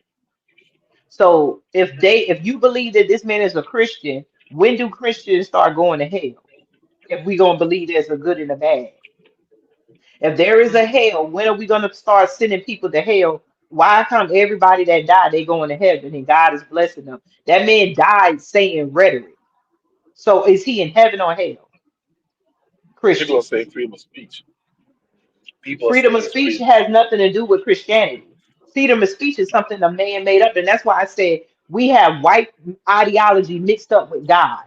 So if you believe that this man is a Christian, when do Christians start going to hell? If we gonna believe there's a good and a bad. If there is a hell, when are we gonna start sending people to hell? Why come everybody that died, they going to heaven and God is blessing them? That man died saying rhetoric. So is he in heaven or hell? people will Christian. say freedom of speech. People will Freedom say of it's speech freedom. has nothing to do with Christianity. Freedom of speech is something a man made up, and that's why I said we have white ideology mixed up with God.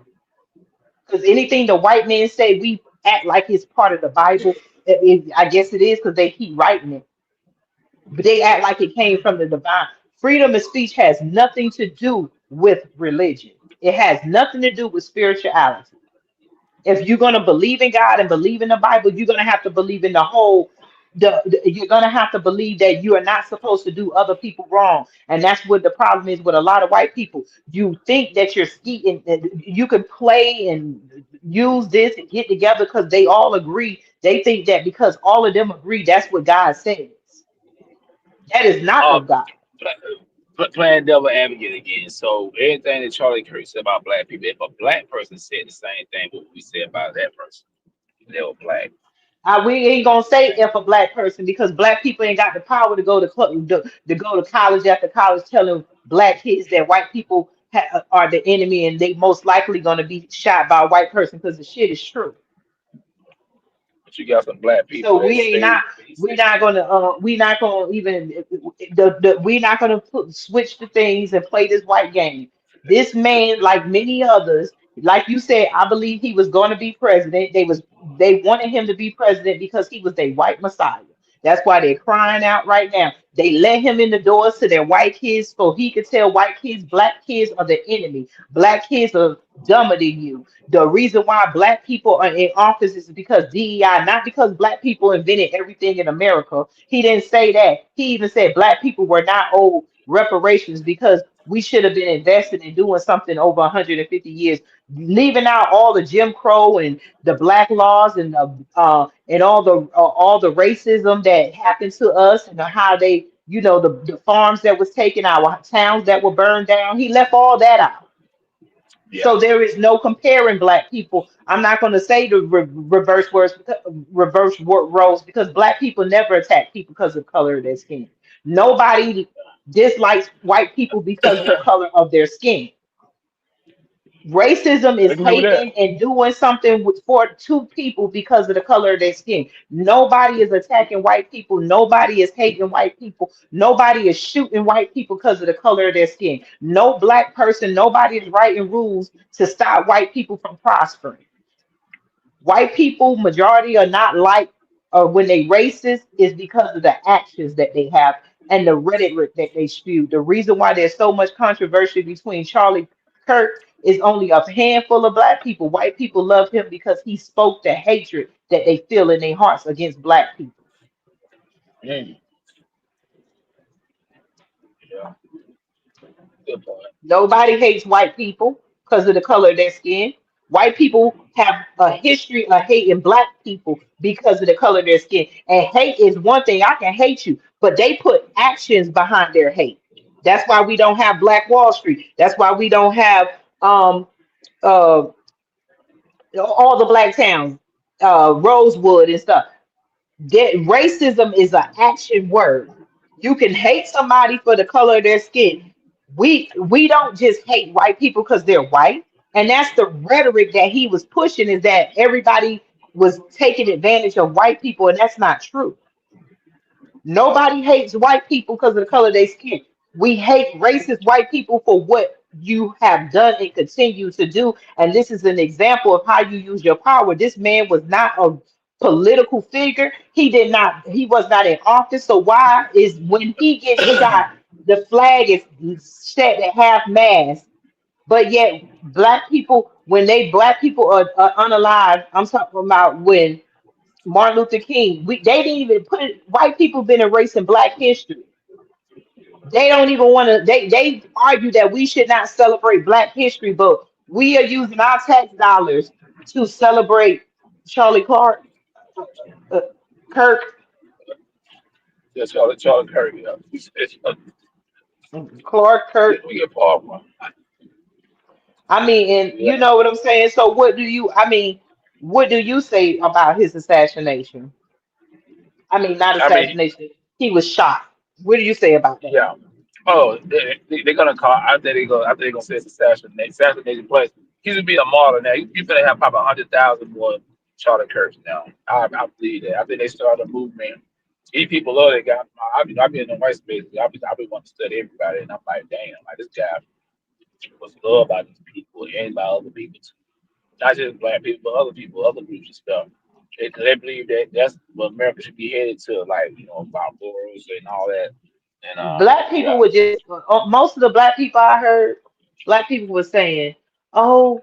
Because anything the white man say, we act like it's part of the Bible. I guess it is because they keep writing it, but they act like it came from the divine. Freedom of speech has nothing to do with religion. It has nothing to do with spirituality. If you're going to believe in God and believe in the Bible, you're going to have to believe in the whole. You're going to have to believe that you are not supposed to do other people wrong, and that's what the problem is with a lot of white people. You think that you're skiing, you can play and use this and get together because they all agree. They think that because all of them agree, that's what God says. That is not Uh, of God. playing devil advocate again. So everything that Charlie Kirk said about black people, if a black person said the same thing, what would we say about that person? They were black. We ain't gonna say if a black person because black people ain't got the power to go to to go to college after college telling black kids that white people are the enemy and they most likely gonna be shot by a white person because the shit is true. But you got some black people So that say he we're said, not gonna we're not gonna even we're not gonna switch the things and play this white game. This man, like many others, like you said, I believe he was going to be president. They wanted him to be president because he was a white messiah. That's why they're crying out right now. They let him in the doors to their white kids so he could tell white kids, black kids are the enemy. Black kids are dumber than you. The reason why black people are in office is because DEI, not because black people invented everything in America. He didn't say that. He even said black people were not owed reparations because we should have been invested in doing something over 150 years, leaving out all the Jim Crow and the black laws and all the racism that happened to us and how they, you know, the farms that was taken, our towns that were burned down. He left all that out. yeah. So there is no comparing black people. I'm not going to say the reverse words, roles, because black people never attack people because of color of their skin. Nobody dislikes white people because of the color of their skin. Racism I is agree with that. hating and doing something for two people because of the color of their skin. Nobody is attacking white people. Nobody is hating white people. Nobody is shooting white people because of the color of their skin. No black person, nobody is writing rules to stop white people from prospering. White people, majority are not like, or when they racist is because of the actions that they have and the rhetoric that they spew. The reason why there's so much controversy between Charlie Kirk is only a handful of black people. White people love him because he spoke the hatred that they feel in their hearts against black people. Mm, yeah, good point. Nobody hates white people because of the color of their skin. White people have a history of hating black people because of the color of their skin. And hate is one thing. I can hate you, but they put actions behind their hate. That's why we don't have Black Wall Street. That's why we don't have um uh all the black towns, Rosewood and stuff. That racism is an action word. You can hate somebody for the color of their skin. We don't just hate white people because they're white. And that's the rhetoric that he was pushing is that everybody was taking advantage of white people, and that's not true. Nobody hates white people because of the color of their skin. We hate racist white people for what? you have done and continue to do. And this is an example of how you use your power. This man was not a political figure. He was not in office. So why is when he gets shot, the flag is set at half mast? But yet black people, when black people are unalive, I'm talking about when Martin Luther King, they didn't even put it, white people been erasing black history. They don't even want to. They argue that we should not celebrate Black History, but we are using our tax dollars to celebrate Charlie Clark, uh, Kirk, That's Charlie Kirk. You know. Clark, Kirk. We get Paul one. I mean, and Yeah. you know what I'm saying. So, what do you? I mean, what do you say about his assassination? I mean, not I mean, assassination. He was shot. What do you say about that? yeah. Oh, they're gonna call. I think they go. I think they're gonna say it's assassination place. He's gonna be a martyr now. You better have probably 100,000 more Charlie Kirks now. I believe that. I think they started a movement. These people love that guy. I be in the white space. I be wanting to study everybody, and I'm like, damn, like this guy was loved by these people and by other people too. Not just black people, but other people, other groups and stuff. They believe that that's what America should be headed to, like about wars and all that. And Black people yeah, were just most of the black people I heard, black people were saying, "Oh,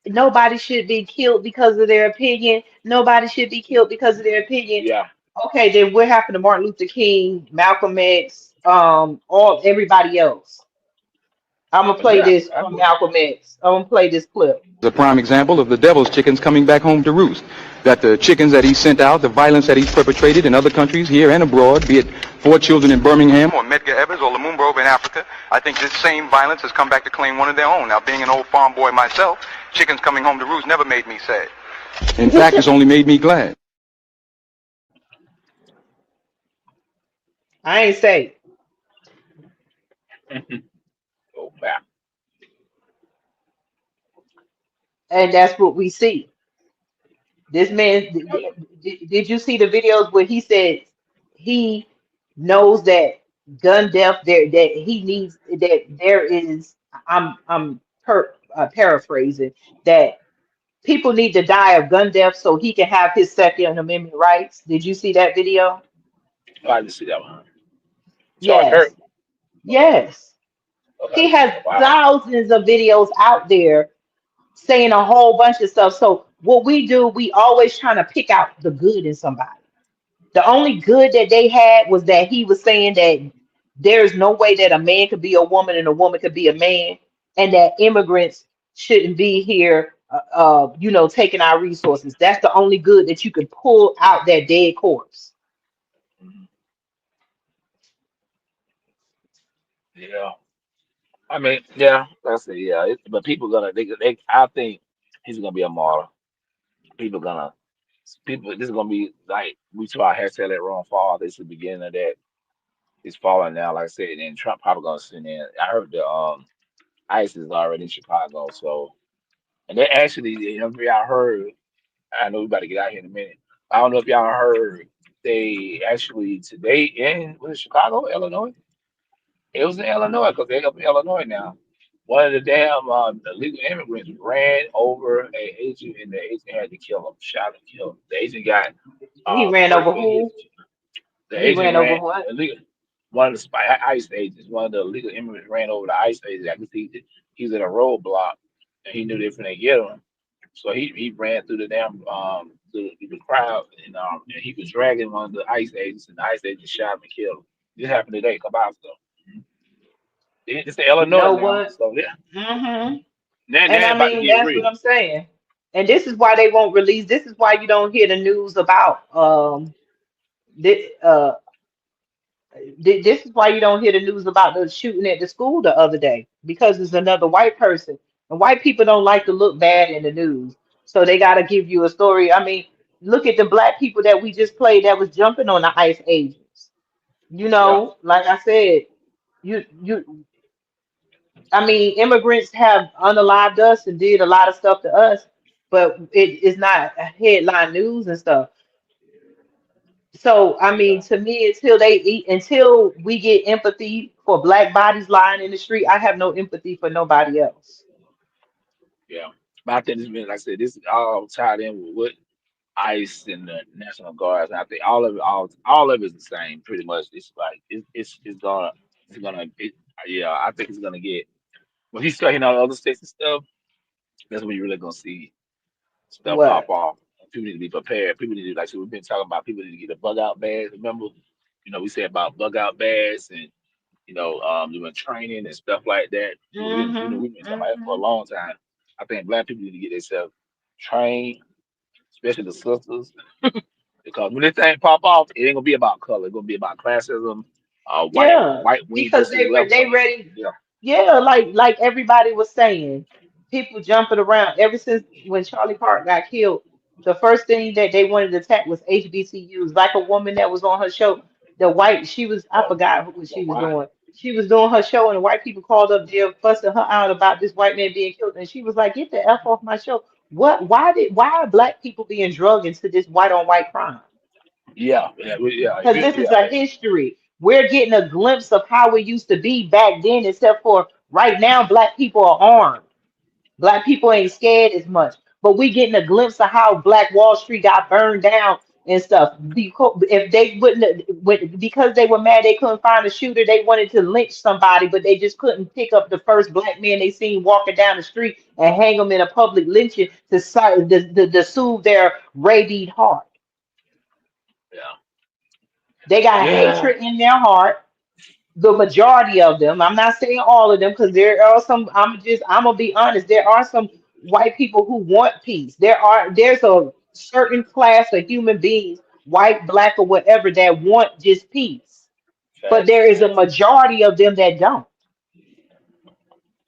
nobody should be killed because of their opinion. Nobody should be killed because of their opinion." yeah, Okay, then what happened to Martin Luther King, Malcolm X, all everybody else? I'm gonna play yeah. this from Malcolm X. I'm gonna play this clip. A prime example of the devil's chickens coming back home to roost. That the chickens that he sent out, the violence that he's perpetrated in other countries, here and abroad, be it 4 children in Birmingham or Medgar Evers or Lumumba in Africa, I think this same violence has come back to claim one of their own. Now, being an old farm boy myself, chickens coming home to roost never made me sad. In fact, it's only made me glad. I ain't say, Oh man, and that's what we see. This man, did you see the videos where he said he knows that gun death there that he needs that there is paraphrasing that people need to die of gun death so he can have his Second Amendment rights. Did you see that video? I didn't see that one. Charlie Kirk. Yes. Yes. Okay, He has wow. thousands of videos out there saying a whole bunch of stuff. So what we do, we always trying to pick out the good in somebody. The only good that they had was that he was saying that there's no way that a man could be a woman and a woman could be a man, and that immigrants shouldn't be here, taking our resources. That's the only good that you could pull out that dead corpse. Mhm. Yeah, I mean, yeah, that's it. Yeah, but people gonna they I think he's gonna be a martyr. People gonna people. This is gonna be like we saw hashtag that wrong fall. This is the beginning of that. It's falling now, like I said, and Trump probably gonna send in. I heard the ICE is already in Chicago, so and they actually, I heard. I know we about to get out here in a minute. I don't know if y'all heard. They actually today in was it Chicago, Illinois? It was in Illinois because they up in Illinois now. One of the damn illegal immigrants ran over a agent, and the agent had to kill him, shot and killed him. The agent got He ran hurt, over but he who? the He agent ran over ran what? illegal. One of the ICE agents, one of the illegal immigrants ran over the ICE agent. I guess he's at a roadblock, and he knew they were gonna get him. So he ran through the damn through the crowd, and he was dragging one of the ICE agents, and the ICE agent shot him and killed him. This happened today, Caballo. It's in You Illinois know now, what? so yeah, Hmm. now And they I about to mean, get that's what real. I'm saying. And this is why they won't release. This is why you don't hear the news about this, this is why you don't hear the news about the shooting at the school the other day because it's another white person. And white people don't like to look bad in the news. So they got to give you a story. I mean, look at the black people that we just played that was jumping on the ICE agents. Yeah, Like I said, you I mean, immigrants have unalived us and did a lot of stuff to us, but it is not headline news and stuff. So I Yeah, mean, to me, until we get empathy for black bodies lying in the street, I have no empathy for nobody else. yeah. But I think this been, like I said, this is all tied in with what ICE and the National Guards. And I think all of it is the same, pretty much. It's like yeah. I think it's gonna get when he start hitting all the other states and stuff. That's when you're really gonna see stuff pop What? off. People need to be prepared. People need to like so we've been talking about people need to get a bug out badge. Remember, we said about bug out bags and doing training and stuff like that. Mm-hmm. We've been talking about it for a Mm-hmm. long time. I think black people need to get themselves trained, especially the sisters, because when this thing pop off, it ain't gonna be about color. It's gonna be about classism, Yeah, white wing because versus left they wing. ready. Yeah, Yeah, like everybody was saying, people jumping around ever since when Charlie Kirk got killed. The first thing that they wanted to attack was HBCUs. Like a woman that was on her show, she was I but, forgot what but she was why? doing. She was doing her show and the white people called up there fussing her out about this white man being killed, and she was like, "Get the F off my show." What? Why are black people being drugged into this white on white crime? Yeah, yeah, yeah, Because this is a history. We're getting a glimpse of how it used to be back then, except for right now, black people are armed. Black people ain't scared as much. But we getting a glimpse of how Black Wall Street got burned down and stuff. If they because they were mad they couldn't find a shooter, they wanted to lynch somebody, but they just couldn't pick up the first black man they seen walking down the street and hang him in a public lynching to soothe their rabied heart. yeah, They got yeah. hatred in their heart, the majority of them. I'm not saying all of them because there are some. I'm gonna be honest. There are some white people who want peace. There's a certain class of human beings, white, black, or whatever, that want just peace. But Facts, there is a facts. majority of them that don't.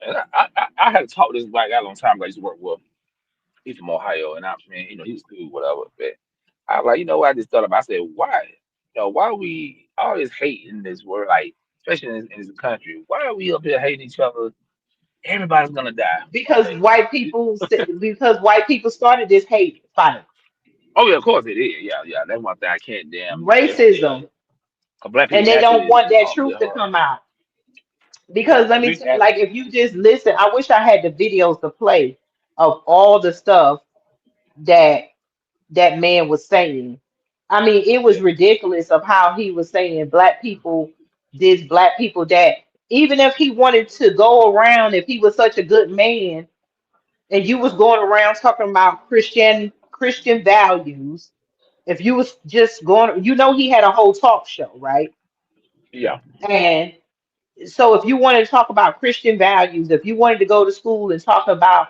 And I had to talk to this black guy a long time ago. I used to work with. He's from Ohio, and I mean, he was cool, whatever. But I was like, what I just thought about. I said, why, why we all this hate in this world, like especially in this country? Why are we up here hating each other? Everybody's gonna die one Because day. because white people started this hate fight, Oh yeah, of course it is. Yeah, yeah. That's one thing I can't damn disregard. racism, 'Cause black and people they don't naturally want that they're truth to hard. come out. Yeah, Because let me we tell you, like if you just listen, I wish I had the videos to play of all the stuff that that man was saying. I mean, it was yeah, ridiculous of how he was saying black people this, black people that. Even if he wanted to go around, if he was such a good man, and you was going around talking about Christian values, if you was just going, he had a whole talk show, right? yeah, And so if you wanted to talk about Christian values, if you wanted to go to school and talk about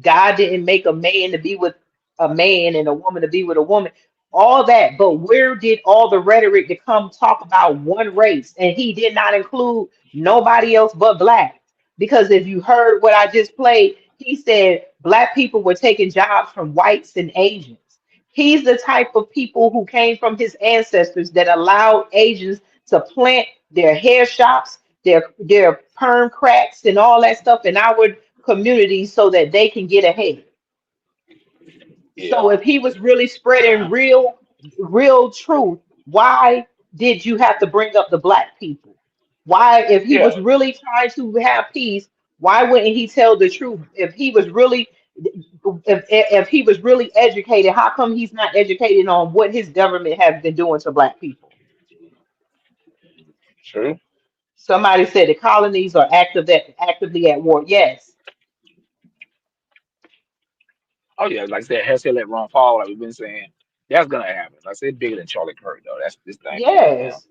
God didn't make a man to be with a man and a woman to be with a woman, all that. But where did all the rhetoric to come talk about one race? And he did not include nobody else but black. Because if you heard what I just played, he said black people were taking jobs from whites and Asians. He's the type of people who came from his ancestors that allowed Asians to plant their hair shops, their perm cracks, and all that stuff in our community so that they can get ahead. yeah, So if he was really spreading real truth, why did you have to bring up the black people? Why, if he yeah. was really trying to have peace, why wouldn't he tell the truth? If he was really educated, how come he's not educated on what his government has been doing to black people? True. Somebody said the colonies are actively at war. Yes. Oh yeah, like I said, has let Ron fall, like we've been saying. That's gonna happen. Like I said, bigger than Charlie Kirk though. That's this thing bigger than him. Yes.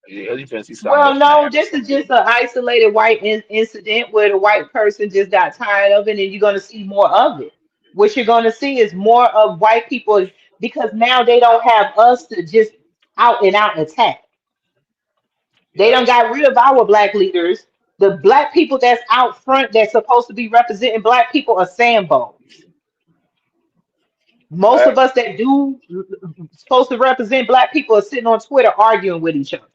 Yeah, you finna see something Well, else finna no, happen this so is big. just an isolated white incident where the white person just got tired of it, and you're going to see more of it. What you're going to see is more of white people because now they don't have us to just out and out attack. They Yeah. don't got rid of our black leaders. The black people that's out front that's supposed to be representing black people are Sambos. Most of Facts. us that do supposed to represent black people are sitting on Twitter arguing with each other.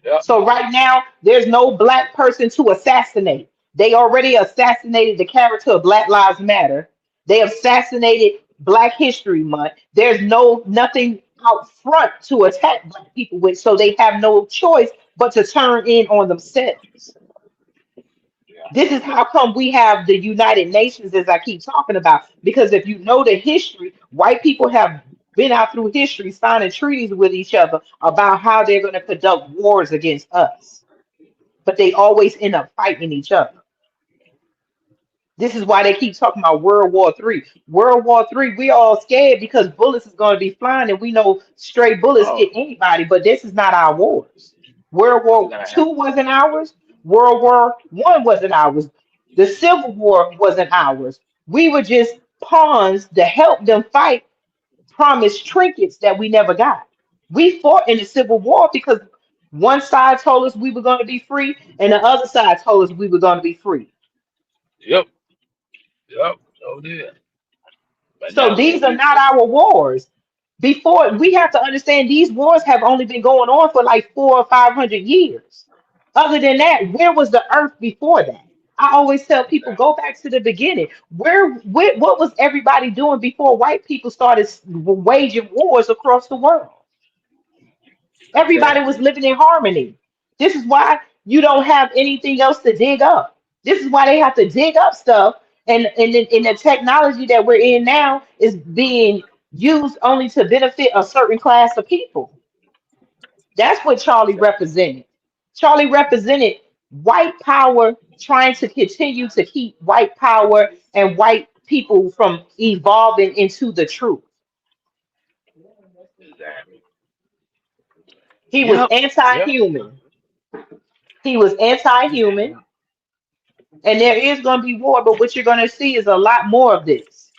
Yep. So right now, there's no black person to assassinate. They already assassinated the character of Black Lives Matter. They assassinated Black History Month. There's nothing out front to attack black people with, so they have no choice but to turn in on themselves. Yeah. This is how come we have the United Nations, as I keep talking about, because if you know the history, white people have been out through history signing treaties with each other about how they're going to conduct wars against us, but they always end up fighting each other. This is why they keep talking about World War Three. World War Three, we all scared because bullets is going to be flying, and we know stray bullets hit Oh, anybody. But this is not our wars. World it's War gonna Two happen. wasn't ours. World War One wasn't ours. The Civil War wasn't ours. We were just pawns to help them fight, promised trinkets that we never got. We fought in the Civil War because one side told us we were going to be free, and the other side told us we were going to be free. Yep. Yep. So did. But So now these are not our wars. Before, we have to understand these wars have only been going on for like 400 or 500 years. Other than that, where was the earth before that? I always tell people go back to the beginning. Where what was everybody doing before white people started waging wars across the world? Everybody was exactly. living in harmony. This is why you don't have anything else to dig up. This is why they have to dig up stuff. And the technology that we're in now is being used only to benefit a certain class of people. That's what Charlie Exactly. represented. Charlie represented white power trying to continue to keep white power and white people from evolving into the truth. Exactly. He was Yep. Yep. anti-human. He was anti-human. Exactly. And there is going to be war, but what you're going to see is a lot more of this.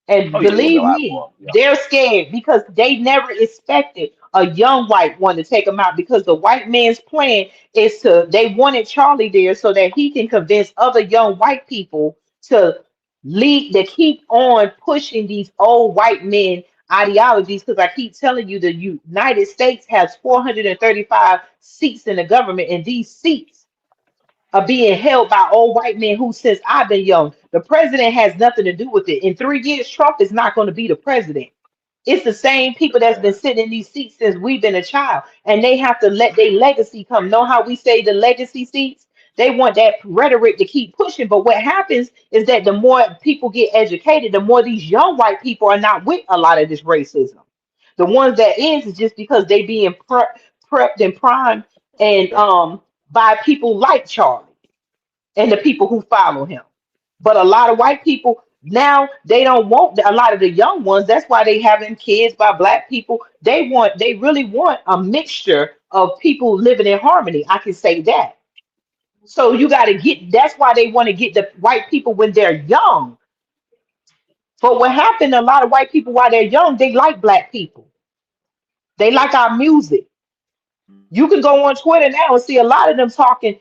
And Oh yeah, it's gonna be a believe lot me, more. Yeah. they're scared because they never expected a young white one to take them out, because the white man's plan is to, they wanted Charlie there so that he can convince other young white people to lead, to keep on pushing these old white men ideologies. Because I keep telling you, the United States has 435 seats in the government, and these seats are being held by old white men who, since I've been young, the president has nothing to do with it. In 3 years, Trump is not going to be the president. It's the same people that's been Okay. sitting in these seats since we've been a child, and they have to let their legacy come. Know how we say the legacy seats? They want that rhetoric to keep pushing, but what happens is that the more people get educated, the more these young white people are not with a lot of this racism. The ones that is just because they being prepped and primed and Okay. by people like Charlie and the people who follow him. But a lot of white people now, they don't want a lot of the young ones. That's why they having kids by black people. They really want a mixture of people living in harmony. I can say that. So you got to get. That's why they want to get the white people when they're young. But what happened? A lot of white people while they're young, they like black people. They like our music. You can go on Twitter now and see a lot of them talking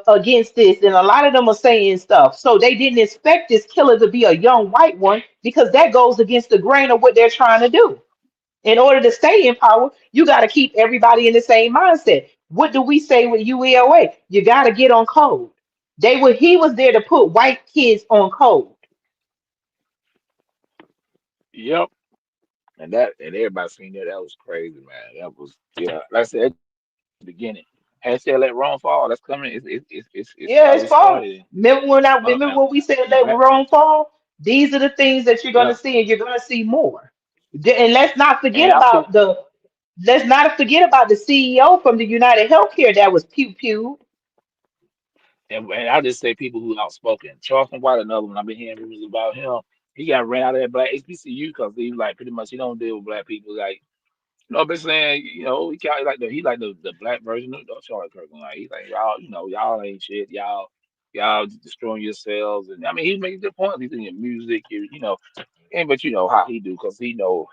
against this, and a lot of them are saying stuff. So they didn't expect this killer to be a young white one, because that goes against the grain of what they're trying to do. In order to stay in power, you got to keep everybody in the same mindset. What do we say with UELA? You got to get on code. He was there to put white kids on code. Yep. And everybody seen that. That was crazy, man. That was, yeah. Like I said at the beginning, hashtag let Rome fall. That's coming. It's Yeah, it's already falling. started. Remember And, when we said and let black, Rome fall? These are the things that you're gonna yeah. see, and you're gonna see more. And let's not And forget I'm too. about the CEO from the United Healthcare that was pew pew. And I just say people who outspoken. Charleston White, another one. I've been hearing rumors about him. He got ran out of that black HBCU because he like pretty much he don't deal with black people. Like, been saying, he like the black version of Charlie Kirk. Like he's like y'all, y'all ain't shit. Y'all just destroying yourselves. And I mean, he's making good points. He's in your music, and but you know how he do because he know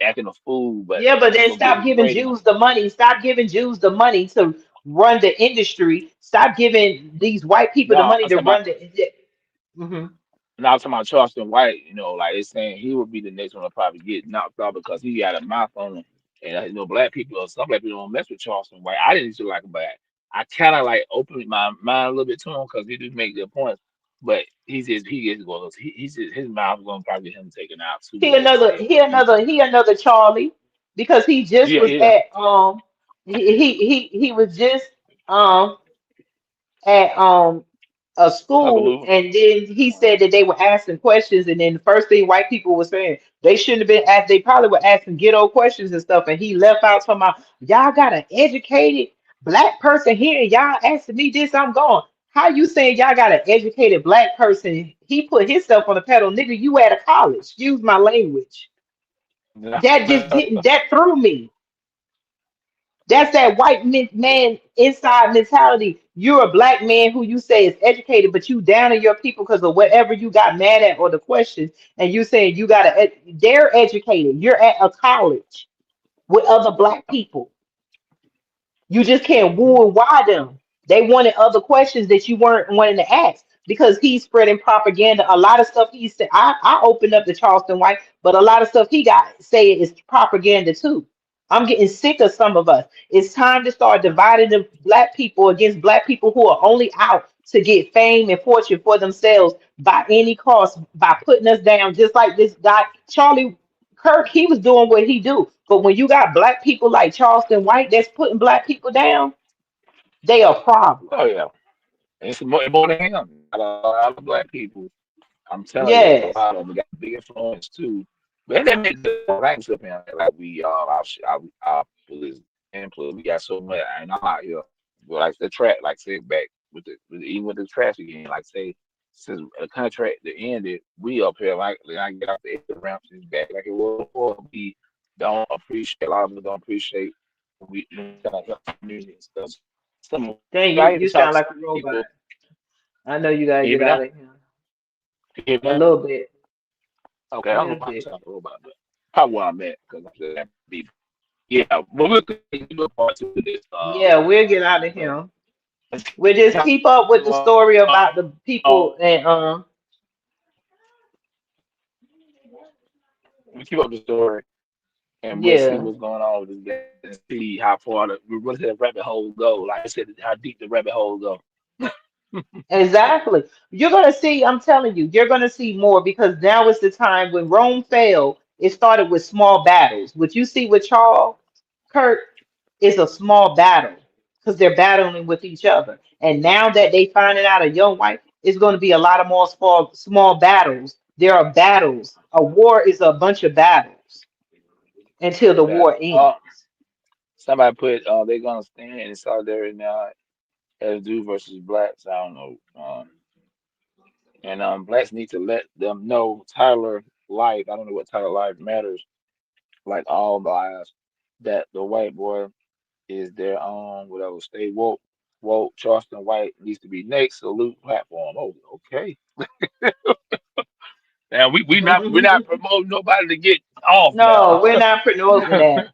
acting a fool, but Yeah, but he then gonna get stop his giving ratings. Jews the money. Stop giving Jews the money to run the industry. Stop giving these white people the No, money I'm to talking about run the. Mhm. now I'm talking about Charleston White. Like it's saying he would be the next one to probably get knocked out because he got a mouth on him. And black people or some black people don't mess with Charleston White. I didn't used to like him, but I kind of like opened my mind a little bit to him because he do make good points. But he is going he's just, his mouth going to probably get him taken out too. But at the same He time, another Charlie. because he just Yeah, was yeah. at he was just um at a school, Hallelujah. and then he said that they were asking questions, and then the first thing white people were saying, they shouldn't have been asked, they probably were asking ghetto questions and stuff, and he left out talking about, y'all got an educated black person here and y'all asking me this, I'm gone. How you saying y'all got an educated black person? He put himself on the pedal, nigga, you at a college, excuse my language. That just didn't, that threw me. That's that man inside mentality. You're a black man who you say is educated, but you down on your people because of whatever you got mad at or the questions, and you saying you got to. They're educated. You're at a college with other black people. You just can't woo and why them. They wanted other questions that you weren't wanting to ask because he's spreading propaganda. A lot of stuff he said, I opened up the Charleston White, but a lot of stuff he got saying is propaganda too. I'm getting sick of some of us. It's time to start dividing the black people against black people who are only out to get fame and fortune for themselves by any cost, by putting us down, just like this guy, Charlie Kirk, he was doing what he do. But when you got black people like Charleston White that's putting black people down, they a problem. Oh yeah. And it's more than him. A lot of black people. I'm telling you, a Yes. lot of them got big influence too. But that makes the ranks up here like we our people is influence. We got so much, and I'm out here. But like the track, like say back even with the trash again, like say since the contract that ended, we up here like I get off the ramps is back like it was before. We don't appreciate a lot of them don't appreciate we trying to help the community and stuff. Some Dang, I even you talk sound to like a some robot. people. I know you gotta get Even out now, of here. A even little bit. okay, A I don't know little why I'm bit. talking about that. Probably where I'm at because I'm just at beef. Yeah, but we'll continue a part two of this. Yeah, we'll get out of Uh, here. We'll just keep up with the story about the uh, people and we keep up the story and we'll see yeah. what's going on with this guy and see how far where the rabbit hole go. Like I said, how deep the rabbit hole go. Exactly. You're going to see, I'm telling you, you're going to see more because now is the time when Rome fell, it started with small battles. What you see with Charles Kirk is a small battle because they're battling with each other. And now that they finding out a young wife, it's going to be a lot of more small battles. There are battles. A war is a bunch of battles until the That war ends. somebody put they're gonna stand in solidarity now as do versus blacks. I don't know. And blacks need to let them know Tyler life. I don't know what Tyler life matters. Like all lives, that the white boy is their own whatever. Stay woke. Woke. Charleston White needs to be next. Salute platform. Oh, okay. Now we're not promoting nobody to get off No, now. we're not promoting that.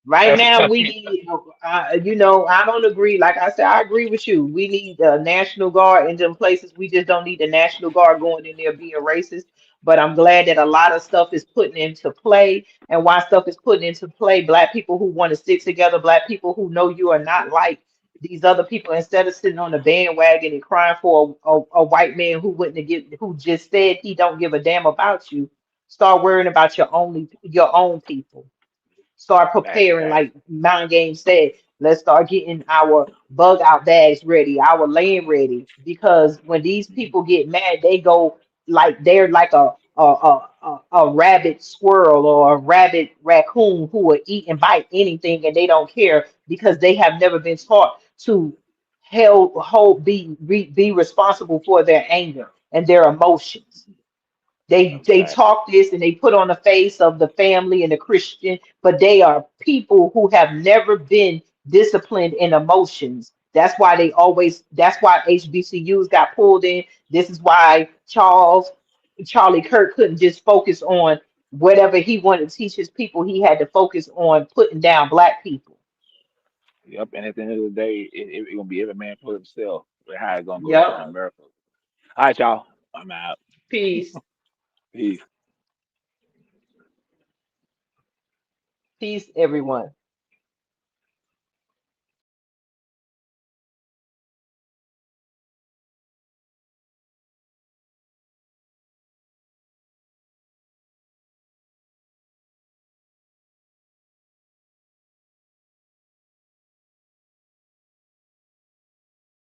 Right now, we need, I don't agree. Like I said, I agree with you. We need the National Guard in them places. We just don't need the National Guard going in there being racist. But I'm glad that a lot of stuff is putting into play. And why stuff is putting into play, black people who want to stick together, black people who know you are not like these other people, instead of sitting on the bandwagon and crying for a white man who wouldn't give, who just said he don't give a damn about you. Start worrying about your own people. Start Back, preparing, back. like Mind Game said. Let's start getting our bug out bags ready, our land ready. Because when these people get mad, they go like they're like a rabbit squirrel or a rabbit raccoon who will eat and bite anything and they don't care because they have never been taught to be responsible for their anger and their emotions. They Back. talk this and they put on the face of the family and the Christian, but they are people who have never been disciplined in emotions. That's why HBCUs got pulled in. This is why Charlie Kirk couldn't just focus on whatever he wanted to teach his people. He had to focus on putting down black people. Yep. And at the end of the day, it gonna be every man for himself. But how it's gonna go down in Yep. America. All right, y'all. I'm out. Peace. Peace. Peace, everyone.